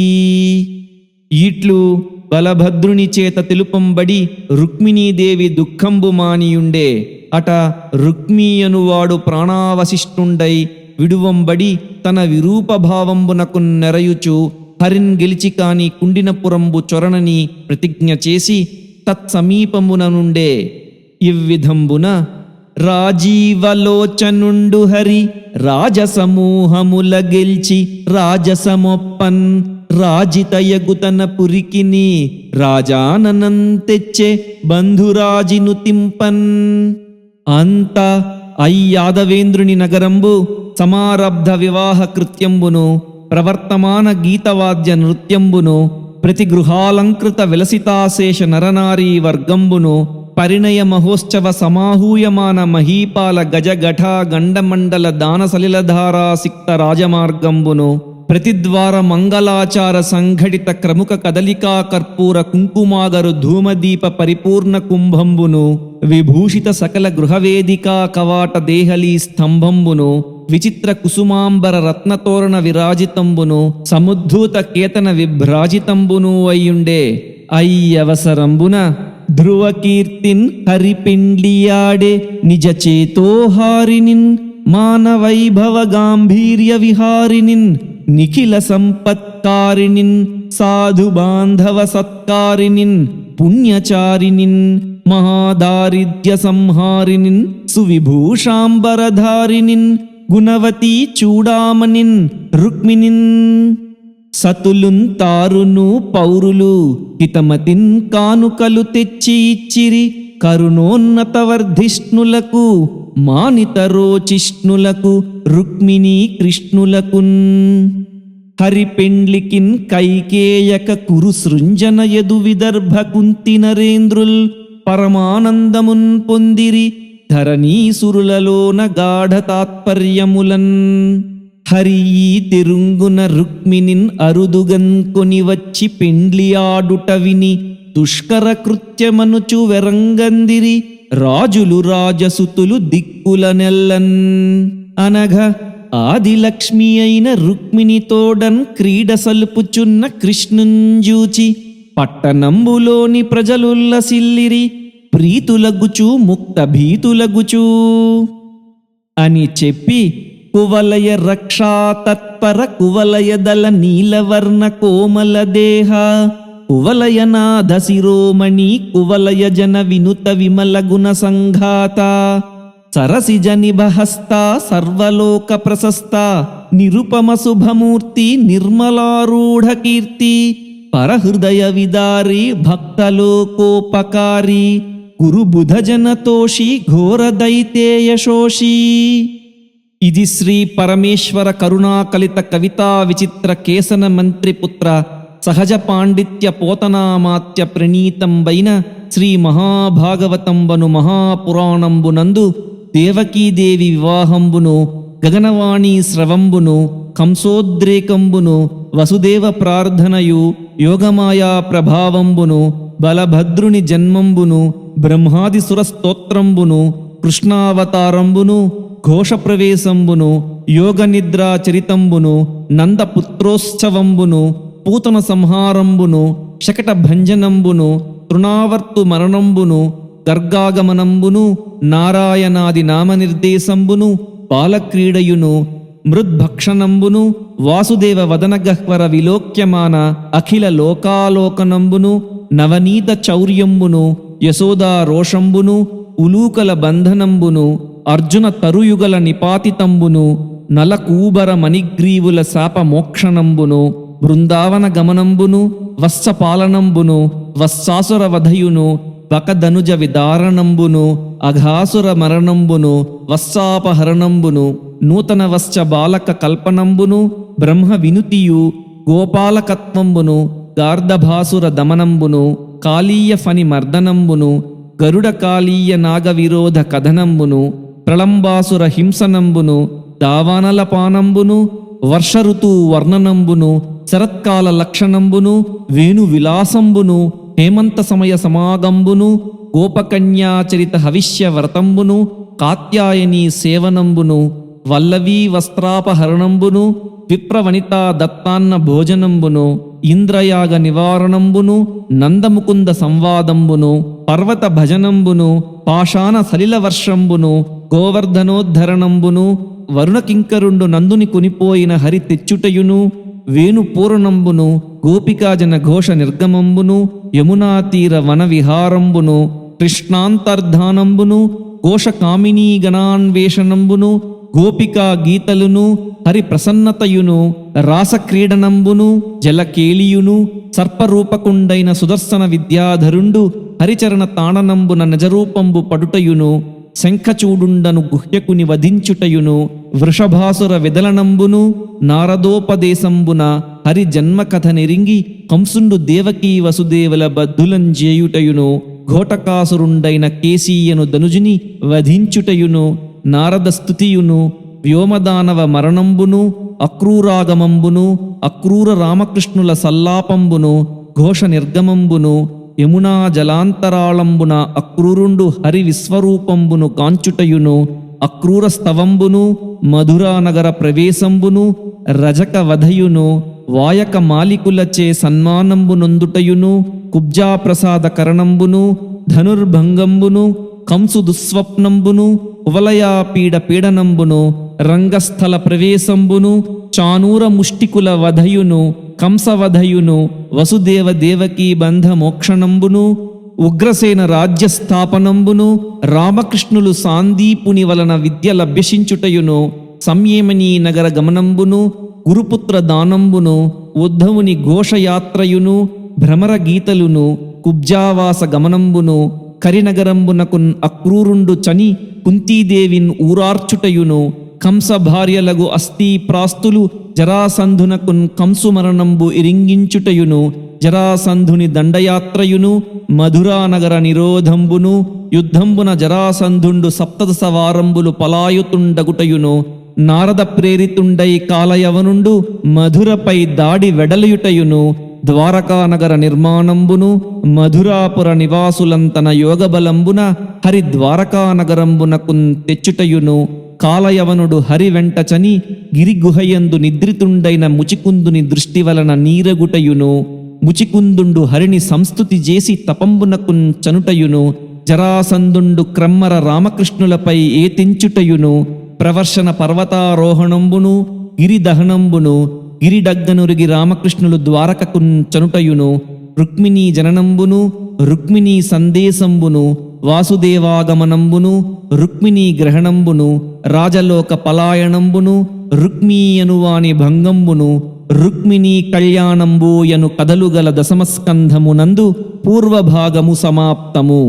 ఇట్లు బలభద్రుని చేత తెలుపంబడి రుక్మిణీదేవి దుఃఖంబు మానియుండే అట రుక్మీయనువాడు ప్రాణావశిష్టుండై విడువంబడి తన విరూపభావంబునకు నెరయుచు హరిన్ గెలిచి కాని కుండినపురంబు చొరణని ప్రతిజ్ఞ చేసి తత్సమీపమున నుండే ఇవ్విధంబున రాజీవలోచనుండు హరి రాజసమూహముల గెల్చి రాజసమొప్పన్ రాజితయగుతన పురికిని రాజాననం తెచ్చే బంధురాజిను తింపన్. అంత అయ్యాదవేంద్రుని నగరంబు సమారబ్ధ వివాహ కృత్యంబును ప్రవర్తమాన గీతవాద్య నృత్యంబును ప్రతి గృహాలంకృత విలసితాశేష నరనారీ వర్గంబును పరిణయ మహోత్సవ సమాహూయమాన మహీపాల గజఘట గండమండల దాన సలిలధారా సిక్త రాజమార్గంబును ప్రతిద్వార మంగళాచార సంఘటిత క్రముక కదలికా కర్పూర కుంకుమాగరు ధూమదీప పరిపూర్ణ కుంభంబును విభూషిత సకల గృహవేదికా కవాట దేహలీ స్తంభంబును విచిత్ర కుసుమాంబర రత్నతోరణ విరాజితంబును సముద్ధూత కేతన విభ్రాజితంబును అయ్యుండే అయ్యవసరంబున ధ్రువకీర్తిన్ హరిపిండ్లియాడే నిజ చేతోహారినిన్ మానవైభవ గాంభీర్య విహారినిన్ నిఖిల సంపత్కారినిన్ సాధు బాంధవ సత్కారినిన్ పుణ్యచారినిన్ మహాదారిద్ర్య సంహారినిన్ సువిభూషాంబరధారినిన్ గుణవతీ చూడామనిన్ రుక్మిణిన్ సతులున్ తారును పౌరులు హితమతిన్ కానుకలు తెచ్చి ఇచ్చిరి కరుణోన్నత వర్ధిష్ణులకు మానితరోచిష్ణులకు రుక్మిణీ కృష్ణులకున్. హరి పెండ్లికిన్ కైకేయక కురు సృంజన యదు విదర్భ కుంతి నరేంద్రుల్ పరమానందమున్ పొందిరి ధరణీసురులలోన గాఢ తాత్పర్యములన్. హరి ఈ తిరుంగున రుక్మిణిన్ అరుదుగన్ కొని వచ్చి పెండ్లియాడుట విని దుష్కర కృత్యమనుచు వెరంగందిరి రాజులు రాజసుతులు దిక్కుల నెల్లన్. అనఘ ఆదిలక్ష్మి అయిన రుక్మిణితోడన్ క్రీడ సల్పుచున్న కృష్ణుంజూచి పట్టణంబులోని ప్రజలుల్లసిల్లిరి ప్రీతులగుచు ముక్త భీతులగుచూ అని చెప్పి కువలయ రక్షా తత్పర కువలయ దళ నీలవర్ణ కోమల దేహ కువలయనాథ శిరోమణి కువలయ జన వినుత విమల గుణ సంఘాత సరసిజ నిభహస్త సర్వలోక ప్రశస్త నిరుపమ శుభమూర్తి నిర్మలారూఢ కీర్తి పరహృదయ విదారి భక్తలోకోపకారి గురు బుధ జనతోషి ఘోర దైతేయశోషి. ఇది శ్రీ పరమేశ్వర కరుణాకలిత కవితా విచిత్ర కేసన మంత్రిపుత్ర సహజ పాండిత్య పోతనామాత్య ప్రణీతంబైన శ్రీ మహాభాగవతంబను మహాపురాణంబునందు దేవకీదేవి వివాహంబును గగనవాణి స్రవంబును కంసోద్రేకంబును వసుదేవ ప్రార్థనయు యోగమాయా ప్రభావంబును బలభద్రుని జన్మంబును బ్రహ్మాది సురస్తోత్రంబును కృష్ణావతారంబును ఘోషప్రవేశంబును యోగనిద్రా చరితంబును నందపుత్రోత్సవంబును పూతన సంహారంబును శకట భంజనంబును తృణావర్తు మరణంబును గర్గాగమనంబును నారాయణాది నామనిర్దేశంబును బాలక్రీడయును మృద్భక్షణంబును వాసుదేవ వదనగహ్వర విలోక్యమాన అఖిల లోకాలోకనంబును నవనీత చౌర్యంబును యశోదా రోషంబును ఉలూకల బంధనంబును అర్జున తరుయుగల నిపాతితంబును నలకూబర మణిగ్రీవుల శాపమోక్షణంబును బృందావన గమనంబును వత్సపాలనంబును వత్సాసుర వధయును వకధనుజ విదారణంబును అఘాసుర మరణంబును వత్సాపహరణంబును నూతన వశ్చ బాలక కల్పనంబును బ్రహ్మ వినుతియు గోపాలకత్వంబును గార్ధభాసుర దమనంబును కాళీయ ఫణి మర్దనంబును గరుడ కాళీయ నాగ విరోధ కథనంబును ప్రళంబాసుర హింసనంబును దావానల పానంబును వర్షఋతు వర్ణనంబును శరత్కాల లక్షణంబును వేణు విలాసంబును హేమంత సమయ సమాగంబును గోపకన్యాచరిత హవిష్య వ్రతంబును కాత్యాయని సేవనంబును వల్లవీ వస్త్రాపహరణంబును విప్రవనితా దత్తాన్న భోజనంబును ఇంద్రయాగ నివారణంబును నందముకుంద సంవాదంబును పర్వత భజనంబును పాషాణ సలిల వర్షంబును గోవర్ధనోద్ధరణంబును వరుణకింకరుండు నందుని కొనిపోయిన హరి తెచ్చుటయును వేణు పూరణంబును గోపికాజన ఘోష నిర్గమంబును యమునా తీర వన విహారంబును కృష్ణాంతర్ధానంబును కోశకామినీ గణాన్వేషణంబును గోపికా గీతలును హరి ప్రసన్నతయును రాసక్రీడనంబును జలకేళియును సర్పరూపకుండైన సుదర్శన విద్యాధరుండు హరిచరణ తాణనంబున నిజరూపంబు పడుటయును శంఖచూడుండను గుహ్యకుని వధించుటయును వృషభాసుర విదలనంబును నారదోపదేశంబున హరి జన్మ కథ నెరింగి కంసుండు దేవకీ వసుదేవుల బద్ధులంజేయుటయును ఘోటకాసురుండైన కేసీయను ధనుజుని వధించుటయును నారద స్తుతియును వ్యోమదానవ మరణంబును అక్రూరాగమంబును అక్రూర రామకృష్ణుల సల్లాపంబును ఘోష నిర్గమంబును యమునా జలాంతరాళంబున అక్రూరుండు హరి విశ్వరూపంబును కాంచుటయును అక్రూర స్తవంబును మధురానగర ప్రవేశంబును రజక వధయును వాయక మాలికులచే సన్మానంబునొందుటయును కుబ్జాప్రసాద కరణంబును ధనుర్భంగంబును కంసు దుస్వప్నంబును కువలయాపీడ పీడనంబును రంగస్థల ప్రవేశంబును చానూర ముష్టికుల వధయును కంసవధయును వసుదేవ దేవకీ బంధ మోక్షణంబును ఉగ్రసేన రాజ్యస్థాపనంబును రామకృష్ణులు సాందీపుని వలన విద్య లభ్యసించుటయును సంయేమనీ నగర గమనంబును గురుపుత్ర దానంబును ఉద్ధవుని ఘోషయాత్రయును భ్రమర గీతలును కుబ్జావాస గమనంబును కరినగరంబునకున్ అక్రూరుండు చని కుంతీదేవిన్ ఊరార్చుటయును కంస భార్యలగు అస్థి ప్రాస్తులు జరాసంధునకున్ కంసు మరణంబు ఇరింగించుటయును జరాసంధుని దండయాత్రయును మధురానగర నిరోధంబును యుద్ధంబున జరాసంధుండు సప్తదశ వారంబులు పలాయుతుండగుటయును నారద ప్రేరితుండై కాలయవనుండు మధురపై దాడి వెడలియుటయును ద్వారకానగర నిర్మాణంబును మధురాపుర నివాసులంతన యోగబలంబున హరి ద్వారకానగరంబునకున్ తెచ్చుటయును కాలయవనుడు హరి వెంట చని గిరిగుహయందు నిద్రితుండైన ముచికుందుని దృష్టి వలన నీరగుటయును ముచికుందుండు హరిని సంస్తుతి చేసి తపంబునకున్ చనుటయును జరాసంధుండు క్రమ్మర రామకృష్ణులపై ఏతించుటయును ప్రవర్షణ పర్వతారోహణంబును గిరిదహనంబును గిరిడగ్గనురిగి రామకృష్ణులు ద్వారకకున్ చనుటయును రుక్మిణీ జననంబును రుక్మిణీ సందేశంబును వాసుదేవాగమనంబును రుక్మిణీ గ్రహణంబును రాజలోక పలాయనంబును రుక్మీయనువాని భంగంబును రుక్మిణీ కళ్యాణంబూయను కథలుగల దశమస్కంధమునందు పూర్వభాగము సమాప్తము.